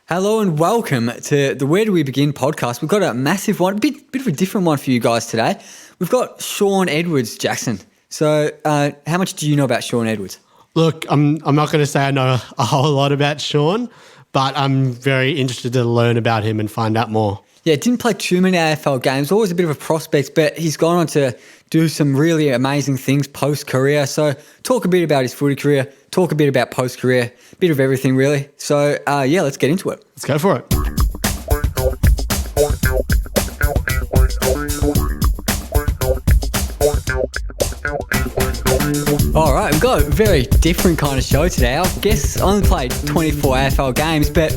Hello and welcome to the Where Do We Begin podcast. We've got a massive one, bit of a different one for you guys today. We've got Shaun Edwards, Jackson. So how much do you know about Shaun Edwards? Look, I'm not going to say I know a whole lot about Shaun, but I'm very interested to learn about him and find out more. Yeah, didn't play too many AFL games, always a bit of a prospect, but he's gone on to do some really amazing things post-career. So talk a bit about his footy career, talk a bit about post-career, a bit of everything really. So let's get into it. Let's go for it. All right, we've got a very different kind of show today. Our guest only played 24 AFL games, but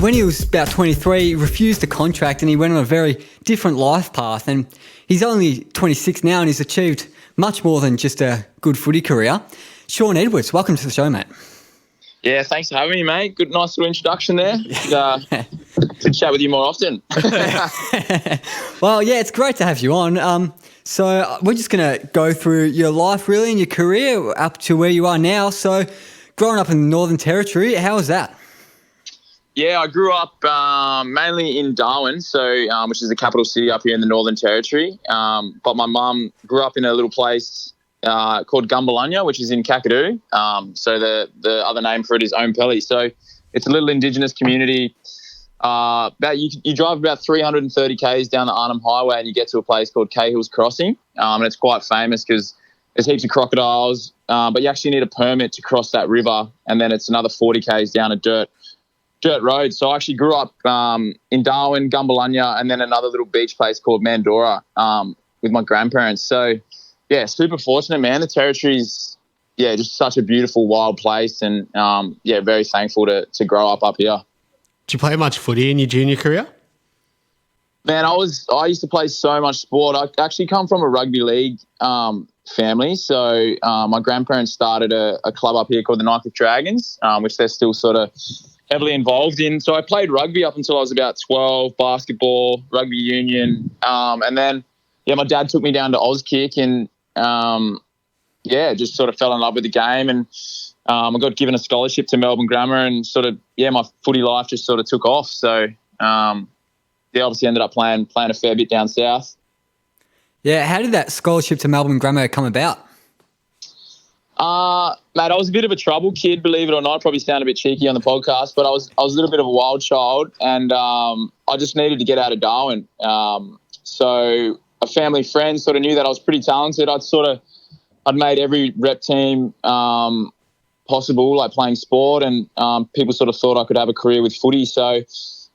when he was about 23, he refused a contract and he went on a very different life path. And he's only 26 now and he's achieved much more than just a good footy career. Shaun Edwards, welcome to the show, mate. Yeah, thanks for having me, mate. Good, nice little introduction there. To chat with you more often. Well, yeah, it's great to have you on. So we're just going to go through your life really and your career up to where you are now. So growing up in the Northern Territory, how was that? Yeah, I grew up mainly in Darwin, which is the capital city up here in the Northern Territory. But my mum grew up in a little place called Gumbalanya, which is in Kakadu. So the other name for it is Ompelli. So it's a little Indigenous community. You drive about 330 k's down the Arnhem Highway and you get to a place called Cahill's Crossing. And it's quite famous because there's heaps of crocodiles, but you actually need a permit to cross that river. And then it's another 40 k's down a dirt road. So I actually grew up in Darwin, Gumbalanya, and then another little beach place called Mandorah with my grandparents. So, yeah, super fortunate, man. The Territory's, just such a beautiful, wild place and, very thankful to grow up here. Did you play much footy in your junior career? Man, I used to play so much sport. I actually come from a rugby league family. So my grandparents started a club up here called the Knife Dragons, which they're still sort of heavily involved in. So I played rugby up until I was about 12, basketball, rugby union. And then, my dad took me down to Auskick and, just sort of fell in love with the game. And I got given a scholarship to Melbourne Grammar and my footy life just sort of took off. So, obviously ended up playing a fair bit down south. Yeah, how did that scholarship to Melbourne Grammar come about? Mate, I was a bit of a trouble kid, believe it or not. Probably sound a bit cheeky on the podcast, but I was a little bit of a wild child and I just needed to get out of Darwin. So a family friend sort of knew that I was pretty talented. I'd made every rep team possible, like playing sport, and people sort of thought I could have a career with footy. So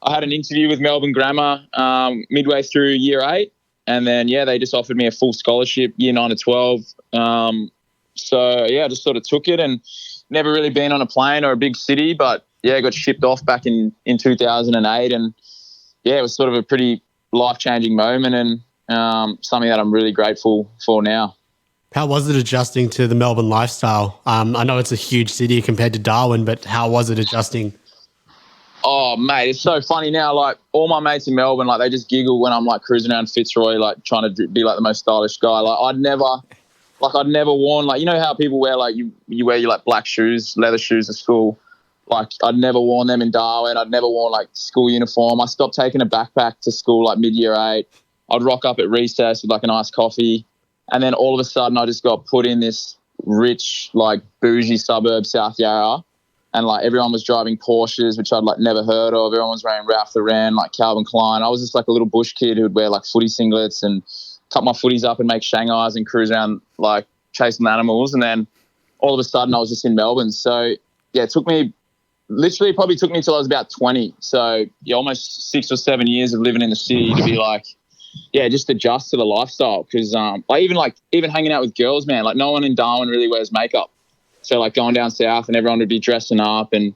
I had an interview with Melbourne Grammar midway through year 8, and then, they just offered me a full scholarship, year 9 to 12. I just sort of took it and never really been on a plane or a big city, but, I got shipped off back in 2008 and, it was sort of a pretty life-changing moment and something that I'm really grateful for now. How was it adjusting to the Melbourne lifestyle? I know it's a huge city compared to Darwin, but how was it adjusting? Oh, mate, it's so funny now. Like, all my mates in Melbourne, like, they just giggle when I'm, like, cruising around Fitzroy, like, trying to be, like, the most stylish guy. Like, I'd never worn, like, you know how people wear, like, you wear your, like, black shoes, leather shoes at school? Like, I'd never worn them in Darwin. I'd never worn, like, school uniform. I stopped taking a backpack to school, like, mid-year 8. I'd rock up at recess with, like, an iced coffee. And then all of a sudden I just got put in this rich, like, bougie suburb, South Yarra. And, like, everyone was driving Porsches, which I'd, like, never heard of. Everyone was wearing Ralph Lauren, like, Calvin Klein. I was just, like, a little bush kid who'd wear, like, footy singlets and cut my footies up and make Shanghais and cruise around, like, chasing animals. And then all of a sudden I was just in Melbourne. So, it probably took me till I was about 20. So, almost 6 or 7 years of living in the city to be, like, just adjust to the lifestyle because even hanging out with girls, man, like no one in Darwin really wears makeup. So like going down south and everyone would be dressing up and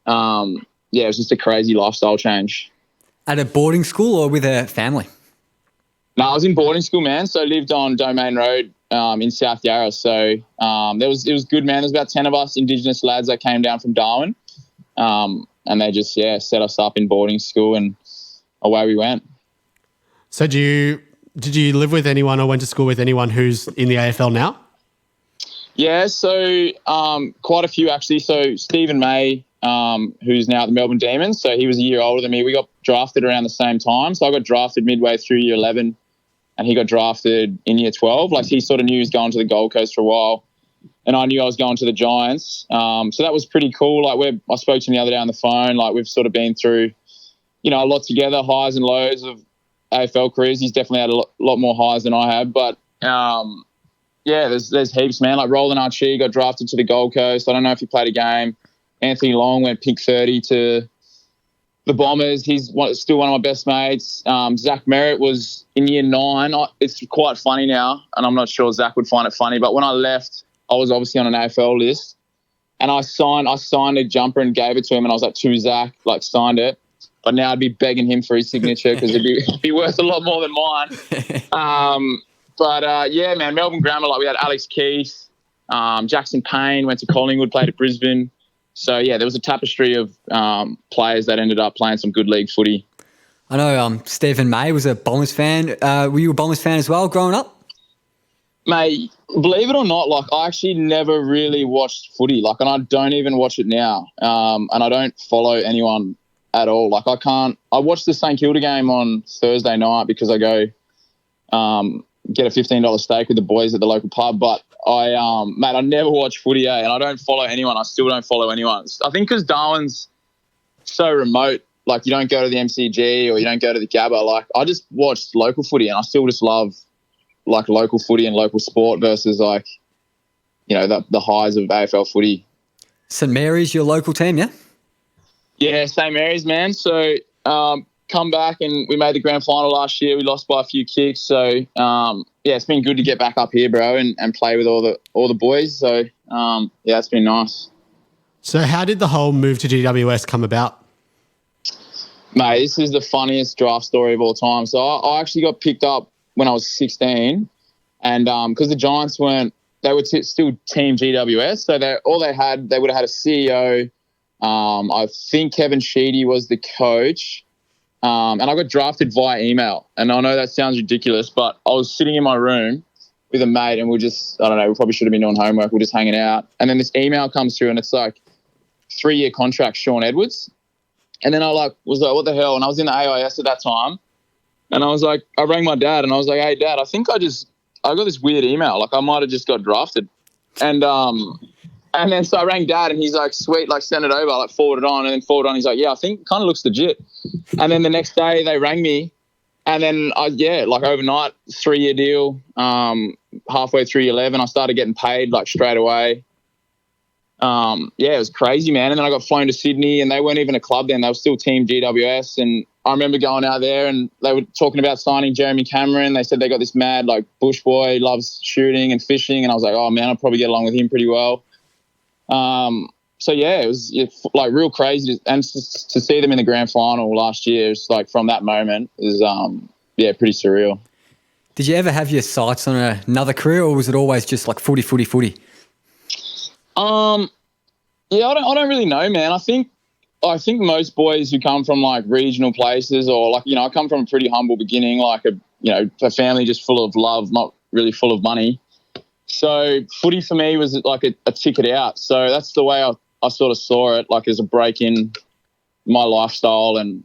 it was just a crazy lifestyle change. At a boarding school or with a family? No, I was in boarding school, man. So I lived on Domain Road in South Yarra. So it was good, man. There's about 10 of us Indigenous lads that came down from Darwin and they just, set us up in boarding school and away we went. So did you live with anyone or went to school with anyone who's in the AFL now? Yeah, so quite a few actually. So Stephen May who's now at the Melbourne Demons. So he was a year older than me. We got drafted around the same time. So I got drafted midway through year 11 and he got drafted in year 12. Like he sort of knew he was going to the Gold Coast for a while and I knew I was going to the Giants. So that was pretty cool. Like I spoke to him the other day on the phone. Like we've sort of been through, a lot together, highs and lows of AFL careers. He's definitely had a lot more highs than I have. But, there's heaps, man. Like Roland Archie got drafted to the Gold Coast. I don't know if he played a game. Anthony Long went pick 30 to the Bombers. He's still one of my best mates. Zach Merritt was in year 9. It's quite funny now, and I'm not sure Zach would find it funny, but when I left, I was obviously on an AFL list, and I signed a jumper and gave it to him, and I was like, to Zach, like signed it. But now I'd be begging him for his signature because it'd be worth a lot more than mine. Man, Melbourne Grammar, like we had Alex Keith, Jackson Payne went to Collingwood, played at Brisbane. So, there was a tapestry of players that ended up playing some good league footy. I know Stephen May was a Bombers fan. Were you a Bombers fan as well growing up? Mate, believe it or not, like I actually never really watched footy. Like, and I don't even watch it now. And I don't follow anyone at all. Like I watched the St Kilda game on Thursday night because I go get a $15 steak with the boys at the local pub. But I never watch footy, and I don't follow anyone. I still don't follow anyone. I think because Darwin's so remote, like you don't go to the MCG or you don't go to the Gabba. Like I just watched local footy, and I still just love like local footy and local sport versus like, the highs of AFL footy. St Mary's, your local team, yeah? Yeah, St Mary's, man. So come back and we made the grand final last year. We lost by a few kicks. So, it's been good to get back up here, bro, and play with all the boys. So, it's been nice. So how did the whole move to GWS come about? Mate, this is the funniest draft story of all time. So I actually got picked up when I was 16 and because the Giants were still Team GWS. So they would have had a CEO. I think Kevin Sheedy was the coach. And I got drafted via email. And I know that sounds ridiculous, but I was sitting in my room with a mate and we probably should have been doing homework. We're just hanging out. And then this email comes through and it's like 3-year contract, Shaun Edwards. And then I was like, what the hell? And I was in the AIS at that time. And I rang my dad and I was like, hey, Dad, I think I got this weird email. Like I might have just got drafted. And then so I rang Dad and he's like, sweet, like send it over, like forward it on. And then forward on, he's like, yeah, I think it kind of looks legit. And then the next day they rang me and then overnight, 3-year deal, halfway through year 11, I started getting paid like straight away. It was crazy, man. And then I got flown to Sydney and they weren't even a club then. They were still Team GWS. And I remember going out there and they were talking about signing Jeremy Cameron. They said they got this mad like bush boy, loves shooting and fishing. And I was like, oh man, I'll probably get along with him pretty well. It was like real crazy and to see them in the grand final last year, it's like from that moment is pretty surreal. Did you ever have your sights on another career or was it always just like footy? I don't really know, man. I think most boys who come from like regional places or like, I come from a pretty humble beginning, like a family just full of love, not really full of money. So footy for me was like a ticket out. So that's the way I sort of saw it, like as a break in my lifestyle and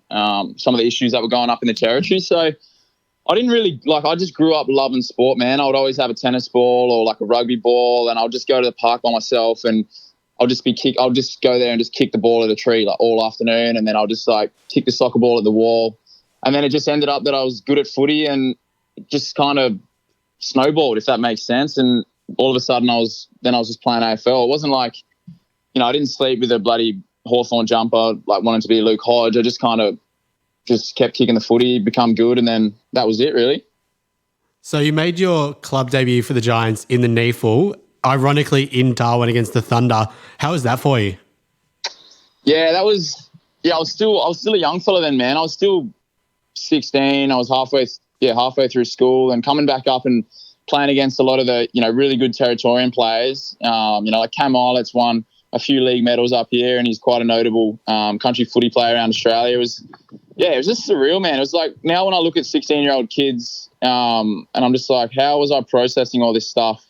some of the issues that were going up in the territory. So I didn't really I just grew up loving sport, man. I would always have a tennis ball or like a rugby ball and I'll just go to the park by myself and I'll just go there and just kick the ball at a tree like all afternoon. And then I'll just like kick the soccer ball at the wall. And then it just ended up that I was good at footy and just kind of snowballed, if that makes sense. And all of a sudden I was just playing AFL. It wasn't like, I didn't sleep with a bloody Hawthorn jumper, like wanting to be Luke Hodge. I just kind of just kept kicking the footy, become good, and then that was it, really. So you made your club debut for the Giants in the NEAFL, ironically in Darwin against the Thunder. How was that for you? Yeah, I was still a young fella then, man. I was still 16. I was halfway through school and coming back up and playing against a lot of the, really good Territorian players. Like Cam Ilett's won a few league medals up here and he's quite a notable country footy player around Australia. It was just surreal, man. It was like now when I look at 16-year-old kids and I'm just like, how was I processing all this stuff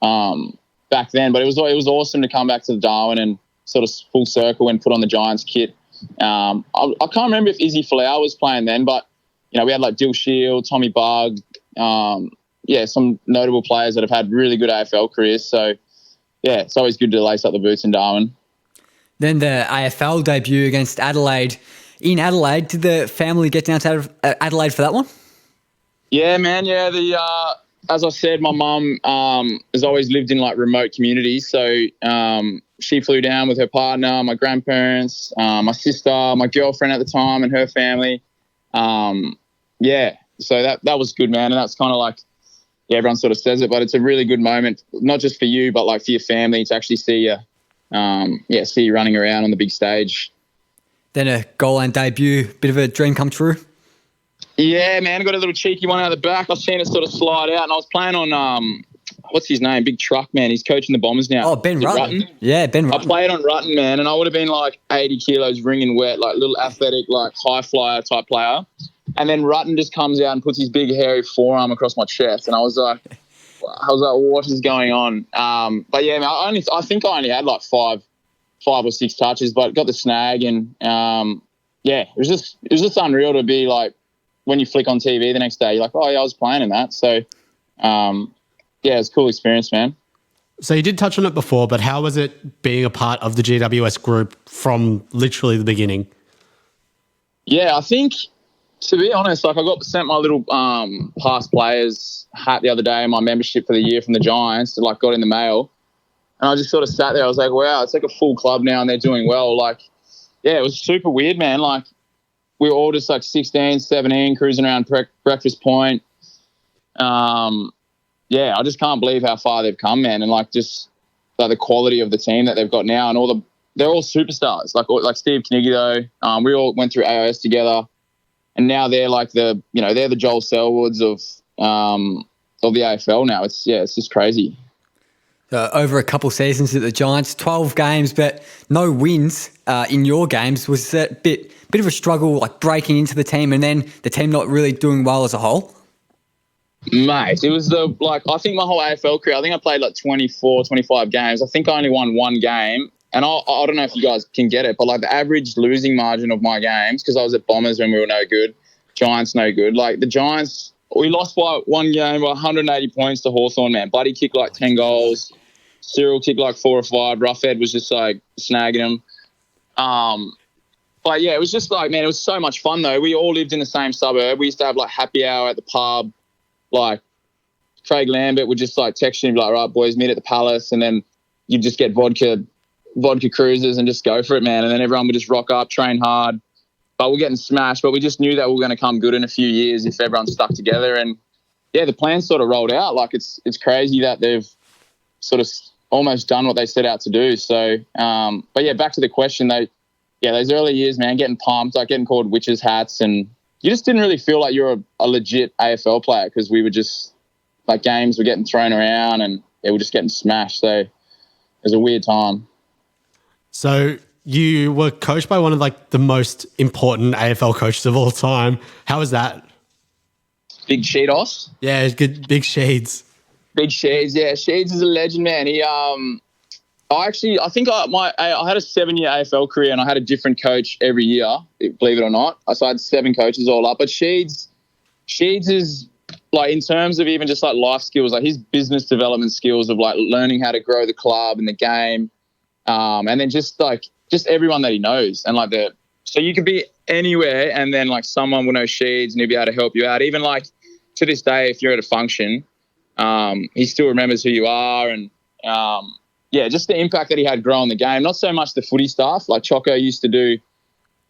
back then? But it was awesome to come back to Darwin and sort of full circle and put on the Giants kit. I can't remember if Izzy Folau was playing then, but, we had like Dill Shield, Tommy Bug, some notable players that have had really good AFL careers. So, yeah, it's always good to lace up the boots in Darwin. Then the AFL debut against Adelaide. In Adelaide, did the family get down to Adelaide for that one? Yeah, man. Yeah, as I said, my mum has always lived in like remote communities. So she flew down with her partner, my grandparents, my sister, my girlfriend at the time, and her family. So that was good, man. And that's kind of like, everyone sort of says it, but it's a really good moment, not just for you, but like for your family to actually see you, see you running around on the big stage. Then a goal line debut, bit of a dream come true. Yeah, man, I got a little cheeky one out of the back. I've seen it sort of slide out, and I was playing on what's his name? Big Truck, man. He's coaching the Bombers now. Oh, Ben Rutten. Yeah, Ben Rutten. I played on Rutten, man, and I would have been like 80 kilos wringing wet, like little athletic, like high flyer type player. And then Rutten just comes out and puts his big hairy forearm across my chest, and I was like, what is going on? But yeah, man, I think I only had like five or six touches, but got the snag, and it was just unreal to be like, when you flick on TV the next day, you're like, oh yeah, I was playing in that. So it's a cool experience, man. So you did touch on it before, but how was it being a part of the GWS group from literally the beginning? Yeah, I think, to be honest, like I got sent my little past players hat the other day, my membership for the year from the Giants, like got in the mail. And I just sort of sat there. I was like, wow, it's like a full club now and they're doing well. Like, yeah, it was super weird, man. Like, we were all just like 16, 17, cruising around Breakfast Point. I just can't believe how far they've come, man. And like just like the quality of the team that they've got now, and they're all superstars. Like Steve Kniggy though. We all went through AIS together, and now they're like they're the Joel Selwoods of the AFL now. It's just crazy. Over a couple seasons at the Giants, 12 games, but no wins in your games. Was that a bit of a struggle, like breaking into the team and then the team not really doing well as a whole? Mate, it was I think my whole AFL career, I think I played like 24, 25 games. I think I only won one game. And I don't know if you guys can get it, but like the average losing margin of my games, because I was at Bombers when we were no good, Giants no good. Like the Giants, we lost by one game by 180 points to Hawthorn, man. Buddy kicked like 10 goals. Cyril kicked like 4 or 5. Roughhead was just like snagging them. But yeah, it was just like, man, it was so much fun though. We all lived in the same suburb. We used to have like happy hour at the pub. Like Craig Lambert would just like text you and be like, right, boys, meet at the Palace. And then you'd just get vodka cruisers and just go for it, man. And then everyone would just rock up, train hard. But we're getting smashed. But we just knew that we were going to come good in a few years if everyone stuck together. And yeah, the plan sort of rolled out. Like it's crazy that they've sort of almost done what they set out to do. So, but yeah, back to the question, those early years, man, getting pumped, like getting called witches' hats, and you just didn't really feel like you're a legit AFL player because we were just like games were getting thrown around and we're just getting smashed. So it was a weird time. So you were coached by one of like the most important AFL coaches of all time. How was that? Big Sheedos? Yeah, good. Big Sheeds. Big Sheeds, yeah. Sheeds is a legend, man. He, I think I had a 7-year AFL career and I had a different coach every year, believe it or not. So I had 7 coaches all up. But Sheeds is like, in terms of even just like life skills, like his business development skills of like learning how to grow the club and the game, and then just everyone that he knows, and like so you could be anywhere and then like someone will know Sheeds and he'll be able to help you out. Even like to this day, if you're at a function, he still remembers who you are, and just the impact that he had growing the game. Not so much the footy stuff. Like Choco used to do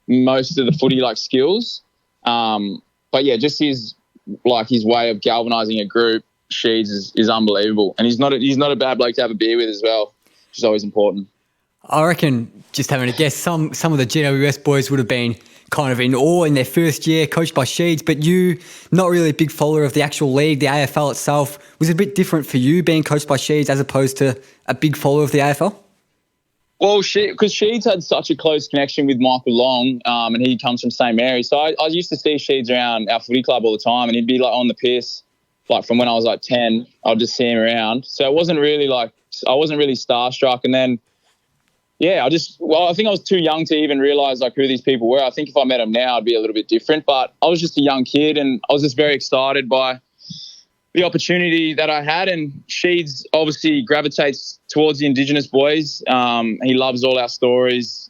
most of the footy like skills, but yeah, just his way of galvanizing a group. Sheeds is unbelievable, and he's not a bad bloke to have a beer with as well, which is always important. I reckon, just having a guess, some of the GWS boys would have been kind of in awe in their first year, coached by Sheeds, but you, not really a big follower of the actual league, the AFL itself. Was it a bit different for you being coached by Sheeds as opposed to a big follower of the AFL? Well, because Sheeds had such a close connection with Michael Long, and he comes from St. Mary's. So I used to see Sheeds around our footy club all the time, and he'd be like on the piss, like from when I was like 10, I'd just see him around. So it wasn't really like, I wasn't really starstruck. And then yeah, I think I was too young to even realise like who these people were. I think if I met them now, I'd be a little bit different. But I was just a young kid, and I was just very excited by the opportunity that I had. And Sheeds obviously gravitates towards the Indigenous boys. He loves all our stories.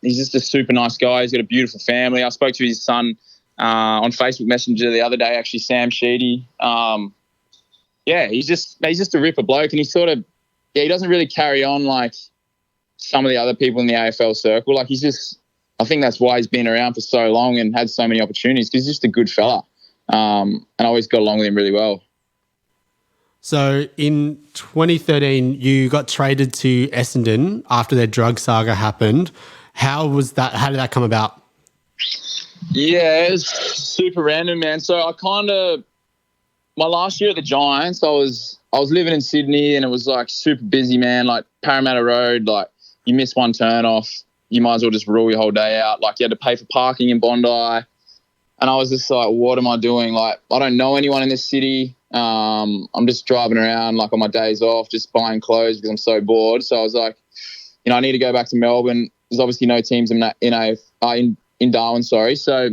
He's just a super nice guy. He's got a beautiful family. I spoke to his son on Facebook Messenger the other day, actually, Sam Sheedy. Yeah, he's just a ripper bloke, and he doesn't really carry on like some of the other people in the AFL circle. Like I think that's why he's been around for so long and had so many opportunities, because he's just a good fella. And I always got along with him really well. So in 2013, you got traded to Essendon after their drug saga happened. How was that? How did that come about? Yeah, it was super random, man. So my last year at the Giants, I was living in Sydney, and it was like super busy, man. Like Parramatta Road, like you miss one turn off, you might as well just rule your whole day out. Like you had to pay for parking in Bondi. And I was just like, what am I doing? Like, I don't know anyone in this city. I'm just driving around like on my days off, just buying clothes because I'm so bored. So I was like, I need to go back to Melbourne. There's obviously no teams in Darwin, sorry. So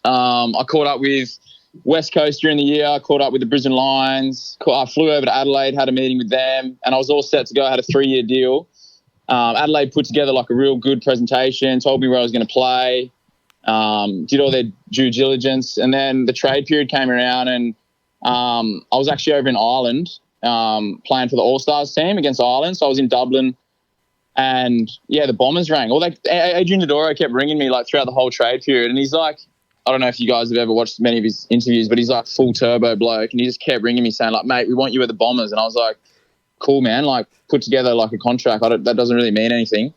I caught up with West Coast during the year. I caught up with the Brisbane Lions. I flew over to Adelaide, had a meeting with them, and I was all set to go. I had a 3-year deal. Adelaide put together like a real good presentation, told me where I was going to play, did all their due diligence, and then the trade period came around, and I was actually over in Ireland playing for the All-Stars team against Ireland. So I was in Dublin, and yeah, the Bombers rang. Adrian Dodoro kept ringing me like throughout the whole trade period, and he's like, I don't know if you guys have ever watched many of his interviews, but he's like full turbo bloke, and he just kept ringing me saying like, mate, we want you at the Bombers. And I was like, cool, man, like put together like a contract. That doesn't really mean anything.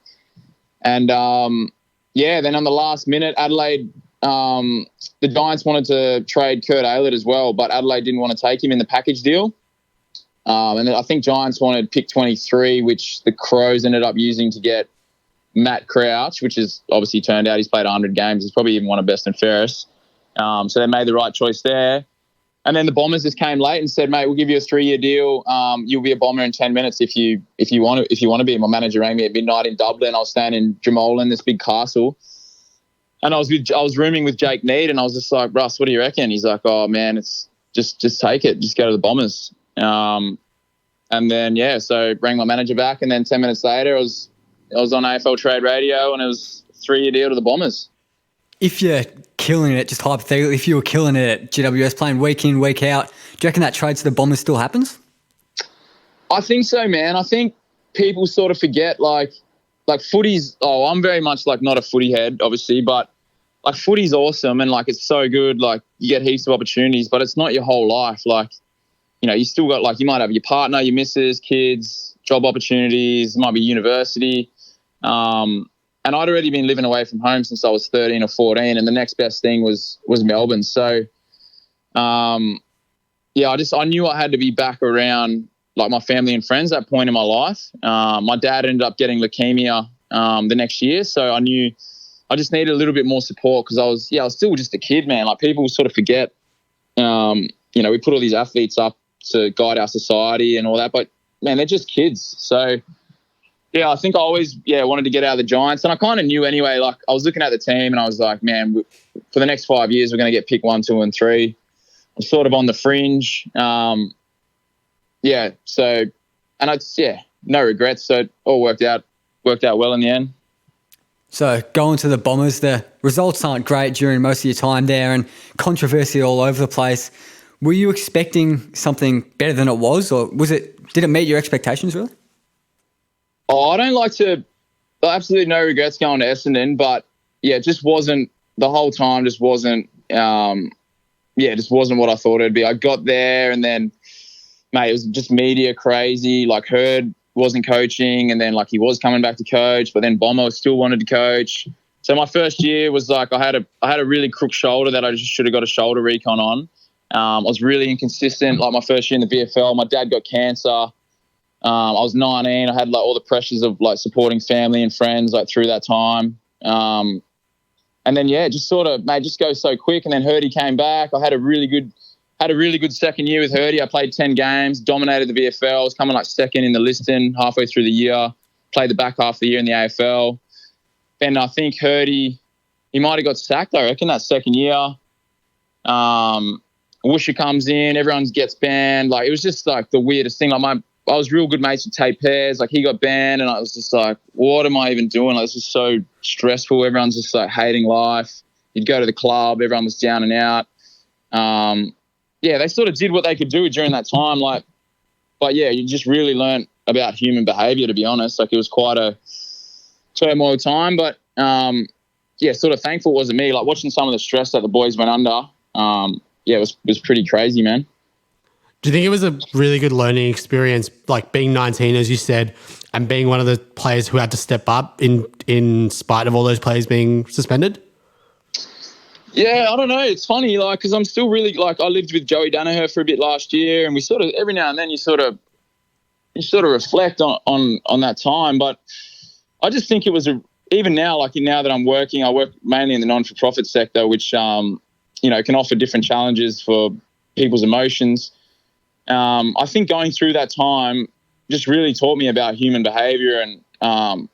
And then on the last minute, Adelaide, the Giants wanted to trade Kurt Aylett as well, but Adelaide didn't want to take him in the package deal. And I think Giants wanted pick 23, which the Crows ended up using to get Matt Crouch, which is obviously turned out he's played 100 games. He's probably even won a best and fairest. So they made the right choice there. And then the Bombers just came late and said, mate, we'll give you a 3-year deal. You'll be a Bomber in 10 minutes if you want to be. My manager rang me at midnight in Dublin. I was staying in Dromoland, this big castle. And I was rooming with Jake Neate, and I was just like, Russ, what do you reckon? He's like, oh, man, it's just take it. Just go to the Bombers. And then, so rang my manager back, and then 10 minutes later I was on AFL Trade Radio, and it was a 3-year deal to the Bombers. If you're killing it, just hypothetically, if you were killing it at GWS playing week in, week out, do you reckon that trade to the Bombers still happens? I think so, man. I think people sort of forget, like footy's, I'm very much like not a footy head, obviously, but like footy's awesome and like it's so good. Like you get heaps of opportunities, but it's not your whole life. Like, you still got like, you might have your partner, your missus, kids, job opportunities, it might be university. And I'd already been living away from home since I was 13 or 14, and the next best thing was Melbourne. So, I knew I had to be back around like my family and friends at that point in my life. My dad ended up getting leukemia the next year, so I knew I just needed a little bit more support because I was still just a kid, man. Like people sort of forget, we put all these athletes up to guide our society and all that, but man, they're just kids. So. Yeah, I think I always wanted to get out of the Giants, and I kind of knew anyway. Like I was looking at the team, and I was like, man, for the next 5 years, we're going to get pick 1, 2, and 3. I'm sort of on the fringe. No regrets. So it all worked out well in the end. So going to the Bombers, the results aren't great during most of your time there, and controversy all over the place. Were you expecting something better than it was, or did it meet your expectations really? I don't like to – absolutely no regrets going to Essendon, but, it just wasn't – the whole time just wasn't just wasn't what I thought it would be. I got there and then, mate, it was just media crazy. Like Hurd wasn't coaching and then, like, he was coming back to coach, but then Bomber still wanted to coach. So my first year was like I had a really crook shoulder that I just should have got a shoulder recon on. I was really inconsistent. Like my first year in the VFL, my dad got cancer. I was 19. I had like all the pressures of like supporting family and friends like through that time. And then just sort of just go so quick. And then Hurdy came back. I had a really good second year with Hurdy. I played 10 games, dominated the VFL. I was coming like second in the listing halfway through the year. played the back half of the year in the AFL. Then I think heard he might have got sacked, I reckon, that second year. Woosha comes in, everyone gets banned. Like, it was just like the weirdest thing. Like, I was real good mates with Tate Pears. Like, he got banned, and I was just like, what am I even doing? Like, this is so stressful. Everyone's just like hating life. You'd go to the club, everyone was down and out. Yeah, they sort of did what they could do during that time. Like, but yeah, you just really learnt about human behaviour, to be honest. Like, it was quite a turmoil time, but yeah, sort of thankful it wasn't me. Like, watching some of the stress that the boys went under, yeah, it was pretty crazy, man. Do you think it was a really good learning experience, like being 19, as you said, and being one of the players who had to step up in spite of all those players being suspended? Yeah, I don't know. It's funny, like, because I'm still really, like, I lived with Joey Danaher for a bit last year, and we sort of, every now and then you sort of reflect on that time. But I just think it was even now, like, now that I'm working, I work mainly in the non-for-profit sector, which, you know, can offer different challenges for people's emotions. I think going through that time just really taught me about human behaviour and,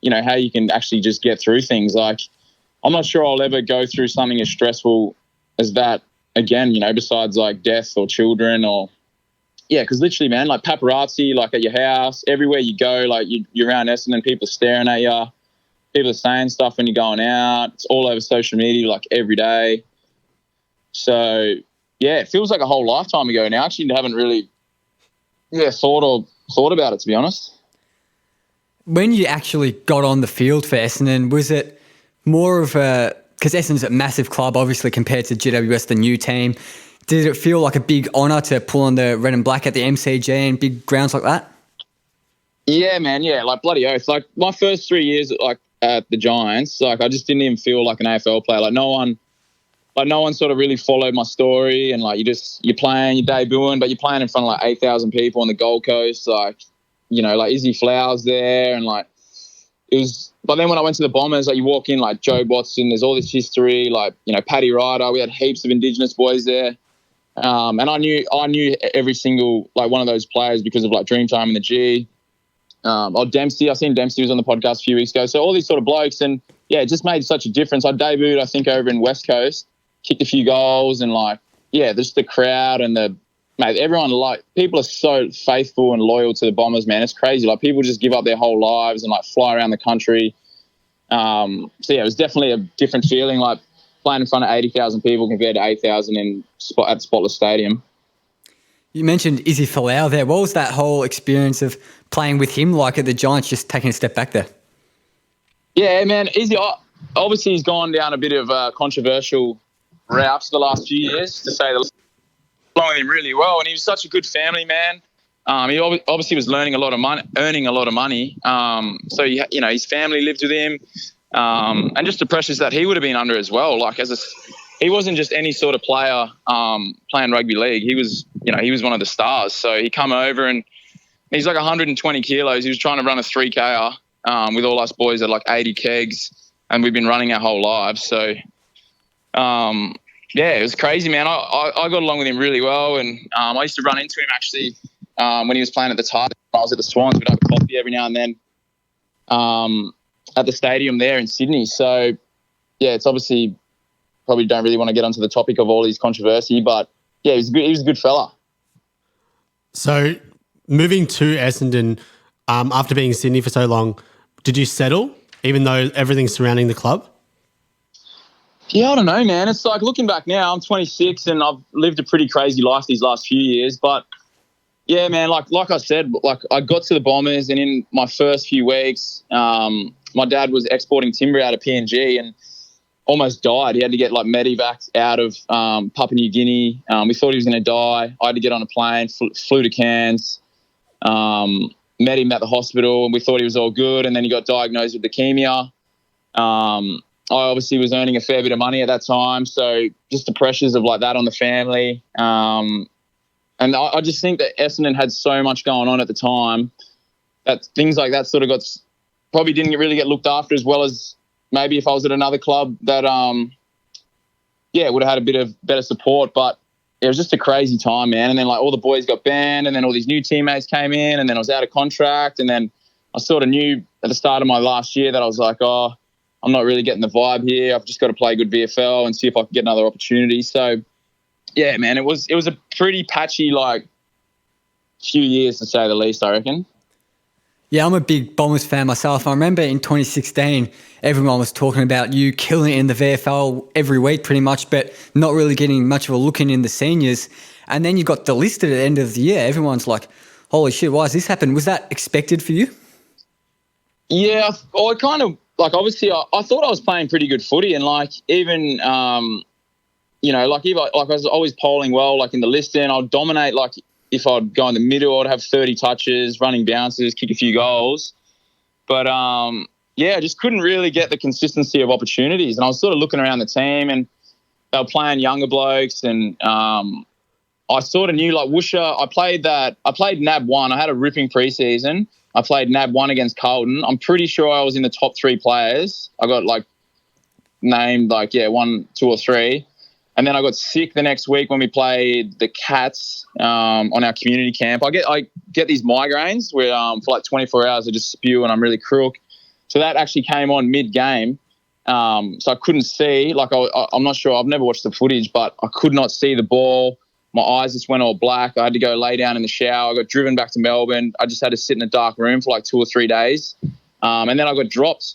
you know, how you can actually just get through things. Like, I'm not sure I'll ever go through something as stressful as that again, you know, besides like death or children or, yeah, because literally, man, like paparazzi, like at your house, everywhere you go, like you're around Essendon, people are staring at you, people are saying stuff when you're going out. It's all over social media, like every day. So, yeah, it feels like a whole lifetime ago now. I actually haven't really, thought about it, to be honest. When you actually got on the field for Essendon, was it more of a, because Essendon's a massive club, obviously, compared to GWS, the new team. Did it feel like a big honour to pull on the red and black at the MCG and big grounds like that? Yeah, man, yeah, like bloody oath. Like my first 3 years like at the Giants, like I just didn't even feel like an AFL player. Like no one sort of really followed my story, and like you're playing, you're debuting, but you're playing in front of like 8,000 people on the Gold Coast, like, you know, like Izzy Flowers there, and like it was. But then when I went to the Bombers, like you walk in, like Joe Watson, there's all this history, like, you know, Paddy Ryder, we had heaps of Indigenous boys there. And I knew every single, like, one of those players because of, like, Dreamtime and the G. Dempsey, I seen Dempsey was on the podcast a few weeks ago. So all these sort of blokes, and, yeah, it just made such a difference. I debuted, I think, over in West Coast, kicked a few goals, and, like, yeah, just the crowd and everyone, like, people are so faithful and loyal to the Bombers, man. It's crazy. Like, people just give up their whole lives and, like, fly around the country. So, yeah, it was definitely a different feeling, like, playing in front of 80,000 people compared to 8,000 at Spotless Stadium. You mentioned Izzy Folau there. What was that whole experience of playing with him like at the Giants, just taking a step back there? Yeah, man, Izzy, obviously he's gone down a bit of a controversial route for the last few years, to say the least. Along with him really well, and he was such a good family man. He obviously was earning a lot of money. So you know, his family lived with him, and just the pressures that he would have been under as well. Like he wasn't just any sort of player playing rugby league. He was one of the stars. So he come over and he's like 120 kilos. He was trying to run a 3K with all us boys at like 80 kegs, and we've been running our whole lives. So. Yeah, it was crazy, man. I got along with him really well, and I used to run into him actually when he was playing at the Tigers. I was at the Swans. We'd have a coffee every now and then at the stadium there in Sydney. So, yeah, it's obviously probably don't really want to get onto the topic of all his controversy, but, yeah, he was a good fella. So, moving to Essendon, after being in Sydney for so long, did you settle, even though everything surrounding the club? Yeah, I don't know, man. It's like looking back now, I'm 26 and I've lived a pretty crazy life these last few years. But, yeah, man, like I said, like I got to the Bombers, and in my first few weeks, my dad was exporting timber out of PNG and almost died. He had to get like medevaced out of Papua New Guinea. We thought he was going to die. I had to get on a plane, flew to Cairns, met him at the hospital, and we thought he was all good. And then he got diagnosed with leukemia. I obviously was earning a fair bit of money at that time, so just the pressures of like that on the family. And I just think that Essendon had so much going on at the time that things like that sort of probably didn't really get looked after as well as maybe if I was at another club that, would have had a bit of better support. But it was just a crazy time, man. And then like all the boys got banned, and then all these new teammates came in, and then I was out of contract, and then I sort of knew at the start of my last year that I was like, oh, I'm not really getting the vibe here. I've just got to play good VFL and see if I can get another opportunity. So, yeah, man, it was a pretty patchy, like, few years to say the least, I reckon. Yeah, I'm a big Bombers fan myself. I remember in 2016, everyone was talking about you killing it in the VFL every week pretty much, but not really getting much of a look in the seniors. And then you got delisted at the end of the year. Everyone's like, holy shit, why has this happened? Was that expected for you? Yeah, I kind of, like, obviously I thought I was playing pretty good footy, and, like, even, you know, like, if I was always polling well, like, in the listing, I'd dominate, like, if I'd go in the middle, I'd have 30 touches, running bounces, kick a few goals. But, yeah, I just couldn't really get the consistency of opportunities. And I was sort of looking around the team, and they were playing younger blokes, and I sort of knew, like, Woosha, I played NAB 1. I had a ripping preseason. I played NAB 1 against Carlton. I'm pretty sure I was in the top 3 players. I got, like, named, like, 1, 2 or 3. And then I got sick the next week when we played the Cats on our community camp. I get these migraines where for like 24 hours I just spew and I'm really crook. So that actually came on mid-game. So I couldn't see. Like, I'm not sure. I've never watched the footage, but I could not see the ball. My eyes just went all black. I had to go lay down in the shower. I got driven back to Melbourne. I just had to sit in a dark room for like 2 or 3 days. And then I got dropped.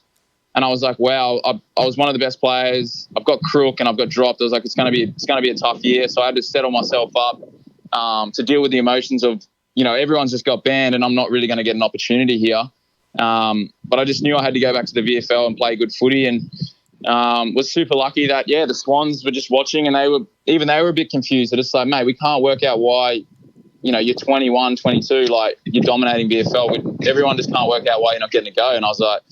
And I was like, wow, I was one of the best players. I've got crook and I've got dropped. I was like, it's going to be a tough year. So I had to settle myself up to deal with the emotions of, you know, everyone's just got banned and I'm not really going to get an opportunity here. But I just knew I had to go back to the VFL and play good footy, and was super lucky that, the Swans were just watching, and they were a bit confused. They're just like, mate, we can't work out why, you know, you're 21, 22, like, you're dominating VFL. Everyone just can't work out why you're not getting to go. And I was like,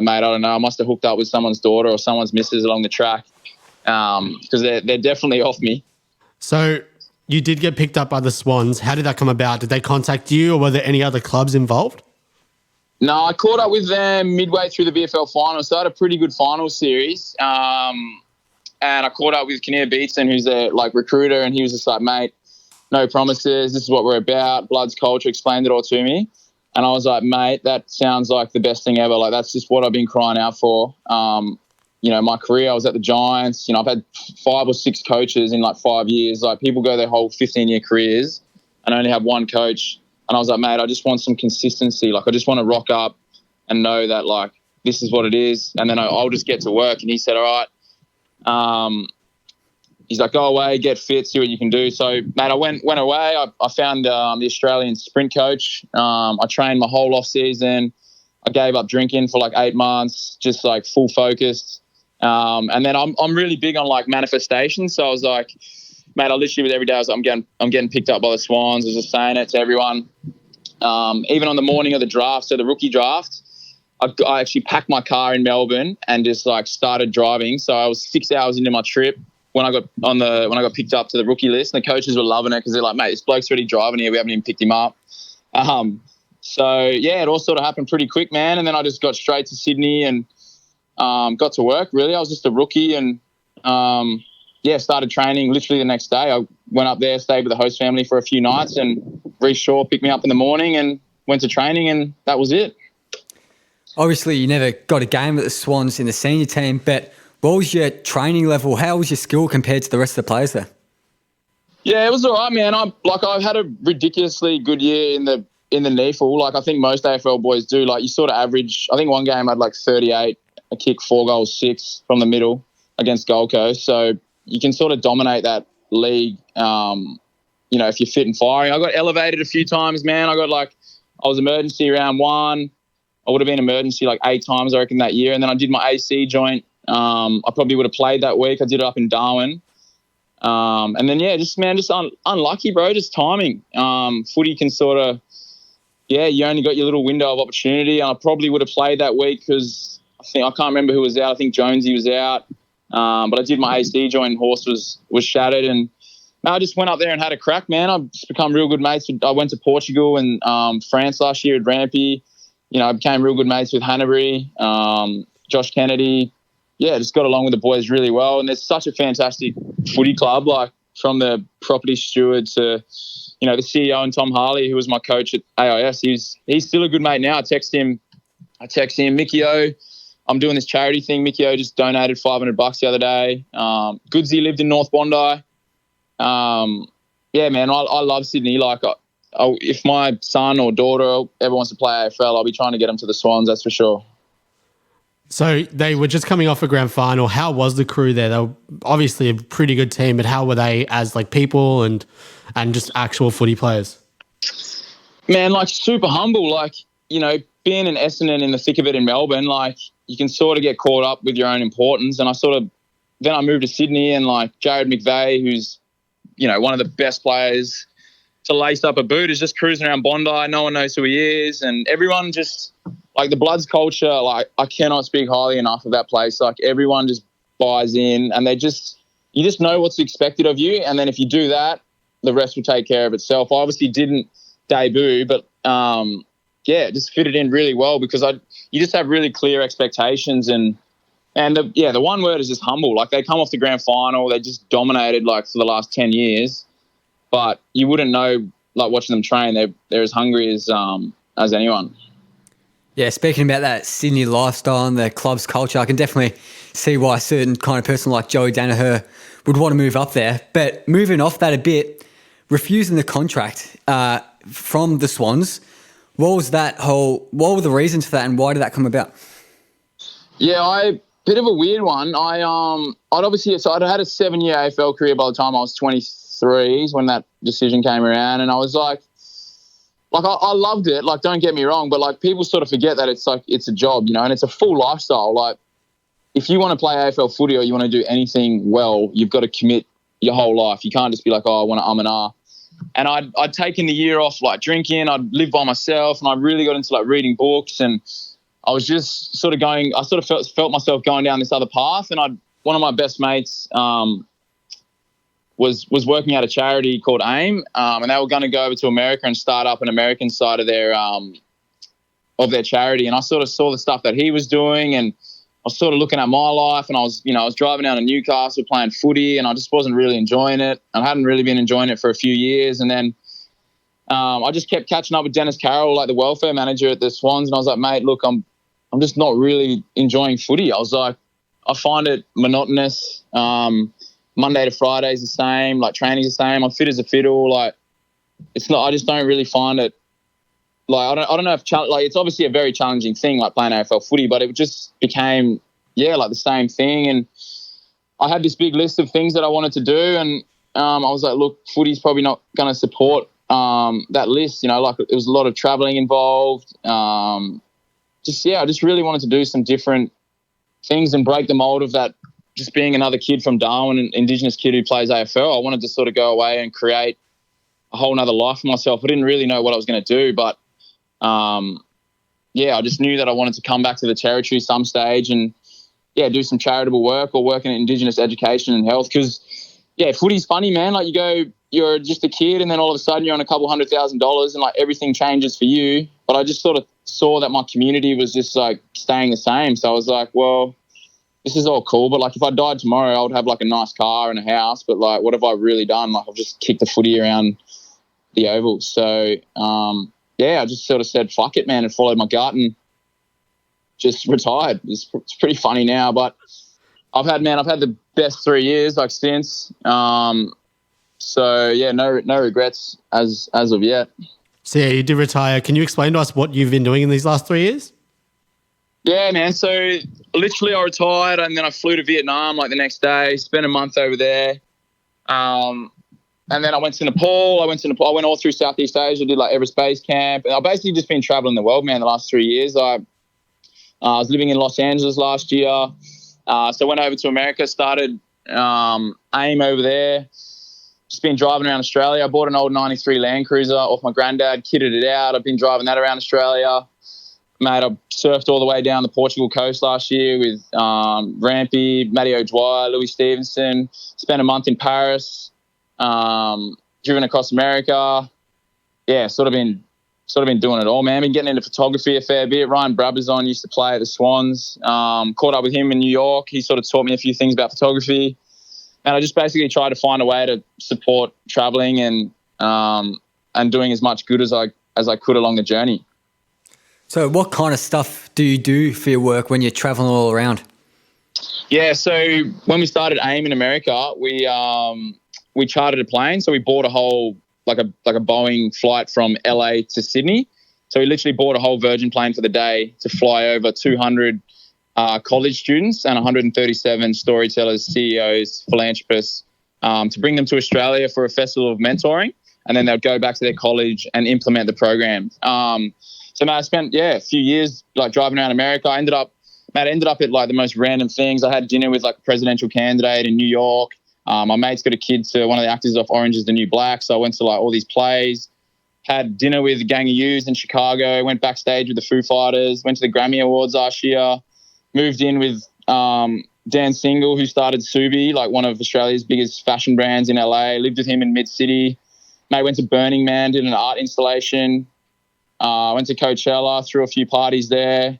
mate, I don't know. I must have hooked up with someone's daughter or someone's missus along the track, because they're definitely off me. So you did get picked up by the Swans. How did that come about? Did they contact you, or were there any other clubs involved? No, I caught up with them midway through the VFL finals. So I had a pretty good finals series. And I caught up with Kinnear Beatson, who's their, like, recruiter, and he was just like, mate, no promises. This is what we're about. Blood's culture. Explained it all to me. And I was like, mate, that sounds like the best thing ever. Like, that's just what I've been crying out for. You know, my career, I was at the Giants. You know, I've had 5 or 6 coaches in like 5 years. Like, people go their whole 15-year careers and only have one coach. And I was like, mate, I just want some consistency. Like, I just want to rock up and know that, like, this is what it is. And then I'll just get to work. And he said, all right. He's like, go away, get fit, see what you can do. So, mate, I went away. I found the Australian sprint coach. I trained my whole off season. I gave up drinking for like 8 months, just like full focused. And then I'm really big on like manifestation. So I was like, mate, I literally with every day I was like, I'm getting picked up by the Swans. I was just saying it to everyone. Even on the morning of the draft, so the rookie draft, I actually packed my car in Melbourne and just like started driving. So I was 6 hours into my trip when I got picked up to the rookie list, and the coaches were loving it because they're like, mate, this bloke's already driving here. We haven't even picked him up. So yeah, it all sort of happened pretty quick, man. And then I just got straight to Sydney and got to work. Really, I was just a rookie, and started training literally the next day. I went up there, stayed with the host family for a few nights, and Reece Shaw picked me up in the morning and went to training, and that was it. Obviously, you never got a game at the Swans in the senior team, but what was your training level? How was your skill compared to the rest of the players there? Yeah, it was all right, man. I've had a ridiculously good year in the NEAFL. Like, I think most AFL boys do. Like, you sort of average. I think one game I had like 38, a kick, 4 goals, 6 from the middle against Gold Coast. So you can sort of dominate that league. You know, if you're fit and firing. I got elevated a few times, man. I was emergency round 1. I would have been emergency like 8 times, I reckon, that year. And then I did my AC joint. I probably would have played that week. I did it up in Darwin. And then, just unlucky, bro, just timing. Footy can sort of, you only got your little window of opportunity. And I probably would have played that week because I can't remember who was out. I think Jonesy was out. But I did my AC joint and horse was shattered. And I just went up there and had a crack, man. I've just become real good mates. I went to Portugal and France last year at Rampy. You know, I became real good mates with Hanbury, Josh Kennedy. Yeah, just got along with the boys really well. And there's such a fantastic footy club. Like, from the property steward to, you know, the CEO and Tom Harley, who was my coach at AIS. He's still a good mate now. I text him, Mickey O, I'm doing this charity thing. Mickey O just donated $500 the other day. Goodsy lived in North Bondi. Yeah, man, I love Sydney. Like, if my son or daughter ever wants to play AFL, I'll be trying to get them to the Swans, that's for sure. So they were just coming off a grand final. How was the crew there? They were obviously a pretty good team, but how were they as like people and just actual footy players? Man, like super humble. Like, you know, being in Essendon in the thick of it in Melbourne, like you can sort of get caught up with your own importance. And then I moved to Sydney and like Jared McVeigh, who's, you know, one of the best players to lace up a boot, is just cruising around Bondi. No one knows who he is. And everyone just, like the Bloods culture, like I cannot speak highly enough of that place. Like everyone just buys in and you just know what's expected of you. And then if you do that, the rest will take care of itself. I obviously didn't debut, but yeah, just fitted in really well because you just have really clear expectations and the one word is just humble. Like they come off the grand final, they just dominated like for the last 10 years, but you wouldn't know, like watching them train, they're as hungry as anyone. Yeah, speaking about that Sydney lifestyle and the club's culture, I can definitely see why a certain kind of person like Joey Danaher would want to move up there. But moving off that a bit, refusing the contract from the Swans, what were the reasons for that and why did that come about? Yeah, bit of a weird one. I'd had a 7-year AFL career by the time I was 23 when that decision came around, and I was like I loved it. Like, don't get me wrong, but like people sort of forget that it's a job, you know, and it's a full lifestyle. Like, if you want to play AFL footy or you want to do anything well, you've got to commit your whole life. You can't just be like, oh, I want to and ah. And I'd taken the year off, like drinking. I'd lived by myself, and I really got into like reading books. And I was just sort of felt myself going down this other path. And one of my best mates was working at a charity called AIM, and they were going to go over to America and start up an American side of their charity. And I sort of saw the stuff that he was doing, and I was sort of looking at my life, and I was driving down to Newcastle playing footy, and I just wasn't really enjoying it. I hadn't really been enjoying it for a few years. And then I just kept catching up with Dennis Carroll, like the welfare manager at the Swans. And I was like, mate, look, I'm just not really enjoying footy. I was like, I find it monotonous. Monday to Friday is the same, like training's the same. I'm fit as a fiddle. Like it's not, I just don't really find it. Like, I don't know if, it's obviously a very challenging thing, like playing AFL footy, but it just became, like the same thing. And I had this big list of things that I wanted to do. And I was like, look, footy's probably not going to support that list. You know, like it was a lot of traveling involved. I just really wanted to do some different things and break the mold of that, just being another kid from Darwin, an Indigenous kid who plays AFL. I wanted to sort of go away and create a whole nother life for myself. I didn't really know what I was going to do, but I just knew that I wanted to come back to the territory some stage and do some charitable work or work in Indigenous education and health. Because footy's funny, man. Like you're just a kid, and then all of a sudden you're on a couple $100,000 and like everything changes for you. But I just sort of saw that my community was just like staying the same. So I was like, well, this is all cool, but like if I died tomorrow, I would have like a nice car and a house. But like, what have I really done? Like I've just kicked the footy around the oval. So I just sort of said, fuck it, man, and followed my gut and just retired. It's pretty funny now, but I've had the best 3 years like since. No regrets as of yet. So you did retire. Can you explain to us what you've been doing in these last 3 years? Yeah, man. So literally I retired and then I flew to Vietnam like the next day, spent a month over there. And then I went to Nepal. I went all through Southeast Asia, did like Everest Base Camp. And I've basically just been traveling the world, man, the last 3 years. I was living in Los Angeles last year. So I went over to America, started AIM over there. Just been driving around Australia. I bought an old 93 Land Cruiser off my granddad, kitted it out. I've been driving that around Australia. Mate, I surfed all the way down the Portugal coast last year with Rampy, Matty O'Dwyer, Louis Stevenson. Spent a month in Paris. Driven across America. Yeah, sort of been doing it all, man. Been getting into photography a fair bit. Ryan Brabazon used to play at the Swans. Caught up with him in New York. He sort of taught me a few things about photography. And I just basically tried to find a way to support traveling and doing as much good as I could along the journey. So what kind of stuff do you do for your work when you're traveling all around? Yeah, so when we started AIM in America, we chartered a plane. So we bought a whole like a Boeing flight from LA to Sydney. So we literally bought a whole Virgin plane for the day to fly over 200 college students and 137 storytellers, CEOs, philanthropists to bring them to Australia for a festival of mentoring, and then they'll go back to their college and implement the program. So, man, I spent, a few years like driving around America. I ended up at like the most random things. I had dinner with like a presidential candidate in New York. My mate's got a kid to one of the actors off Orange is the New Black. So I went to like all these plays, had dinner with a gang of youths in Chicago, went backstage with the Foo Fighters, went to the Grammy Awards last year, moved in with Dan Single, who started Subi, like one of Australia's biggest fashion brands in LA, lived with him in Mid-City. Mate, went to Burning Man, did an art installation. Went to Coachella, threw a few parties there.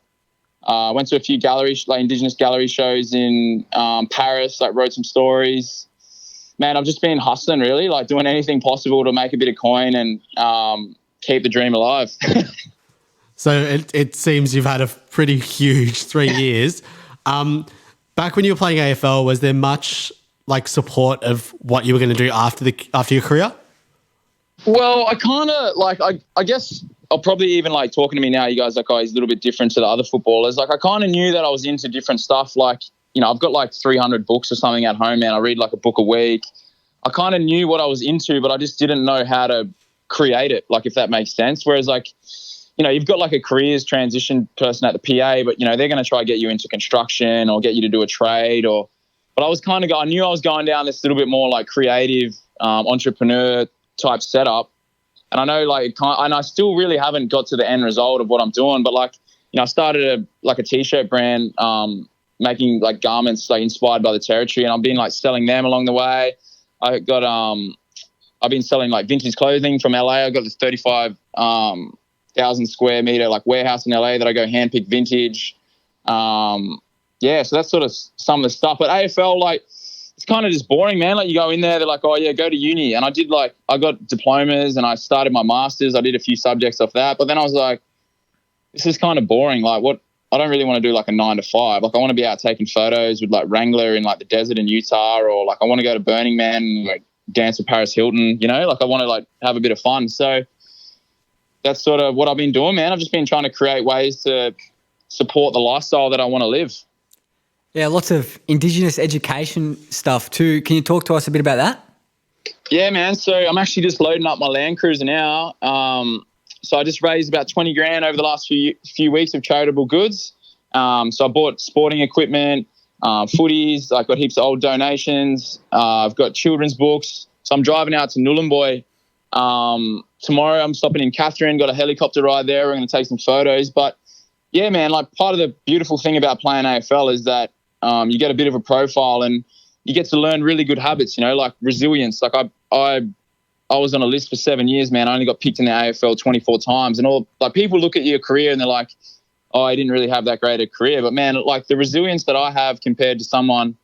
Went to a few galleries, like Indigenous gallery shows in Paris, like wrote some stories. Man, I've just been hustling really, like doing anything possible to make a bit of coin and keep the dream alive. So it seems you've had a pretty huge 3 years. Back when you were playing AFL, was there much like support of what you were going to do after your career? Well, I kind of like, I guess I'll probably even like talking to me now, you guys like, oh, he's a little bit different to the other footballers. Like I kind of knew that I was into different stuff. Like, you know, I've got like 300 books or something at home, man. I read like a book a week. I kind of knew what I was into, but I just didn't know how to create it, like if that makes sense. Whereas like, you know, you've got like a careers transition person at the PA, but, you know, they're going to try to get you into construction or get you to do a trade but I was kind of I knew I was going down this little bit more like creative entrepreneur type setup. And I know and I still really haven't got to the end result of what I'm doing, but like, you know, I started a t-shirt brand, making like garments like inspired by the territory, and I've been like selling them along the way. I've been selling like vintage clothing from LA. I got this 35,000 square meter like warehouse in LA that I go handpick vintage. So that's sort of some of the stuff. But AFL, like, it's kind of just boring, man. Like you go in there, they're like, oh yeah, go to uni. And I got diplomas and I started my masters. I did a few subjects off that, but then I was like, this is kind of boring. Like I don't really want to do like a 9 to 5. Like I want to be out taking photos with like Wrangler in like the desert in Utah, or like I want to go to Burning Man and like dance with Paris Hilton, you know, like I want to like have a bit of fun. So that's sort of what I've been doing, man. I've just been trying to create ways to support the lifestyle that I want to live. Yeah, lots of Indigenous education stuff too. Can you talk to us a bit about that? Yeah, man. So I'm actually just loading up my Land Cruiser now. So I just raised about 20 grand over the last few weeks of charitable goods. So I bought sporting equipment, footies. I've got heaps of old donations. I've got children's books. So I'm driving out to Nhulunbuy. Tomorrow I'm stopping in Katherine, got a helicopter ride there. We're going to take some photos. But yeah, man, like part of the beautiful thing about playing AFL is that you get a bit of a profile and you get to learn really good habits, you know, like resilience. Like I was on a list for 7 years, man. I only got picked in the AFL 24 times, and all like people look at your career and they're like, oh, I didn't really have that great a career. But man, like the resilience that I have compared to someone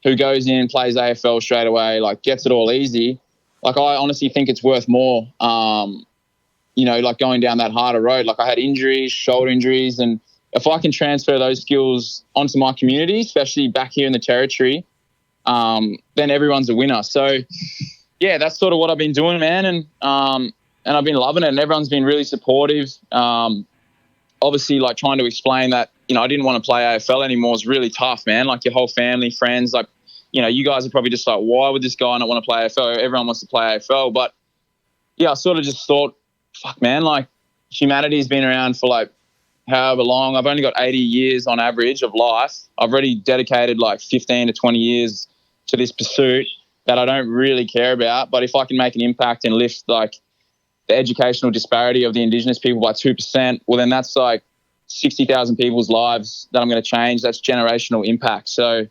who goes in, plays AFL straight away, like gets it all easy. Like I honestly think it's worth more, you know, like going down that harder road. Like I had injuries, shoulder injuries, and if I can transfer those skills onto my community, especially back here in the territory, then everyone's a winner. So yeah, that's sort of what I've been doing, man. And I've been loving it, and everyone's been really supportive. Obviously like trying to explain that, you know, I didn't want to play AFL anymore is really tough, man. Like your whole family, friends, like, you know, you guys are probably just like, why would this guy not want to play AFL? Everyone wants to play AFL. But yeah, I sort of just thought, fuck, man, like humanity's been around for like however long. I've only got 80 years on average of life. I've already dedicated like 15 to 20 years to this pursuit that I don't really care about. But if I can make an impact and lift like the educational disparity of the Indigenous people by 2%, well, then that's like 60,000 people's lives that I'm going to change. That's generational impact. So,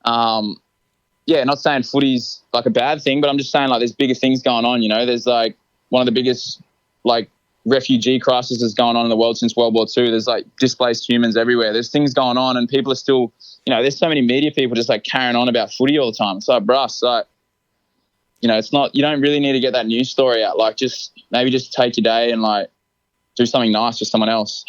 yeah, not saying footy's like a bad thing, but I'm just saying like there's bigger things going on, you know. There's like one of the biggest like refugee crisis that's going on in the world since World War II. There's like displaced humans everywhere. There's things going on, and people are still, there's so many media people just like carrying on about footy all the time. It's like, bruh, it's like, it's not, you don't really need to get that news story out. Like, maybe just take your day and like do something nice for someone else.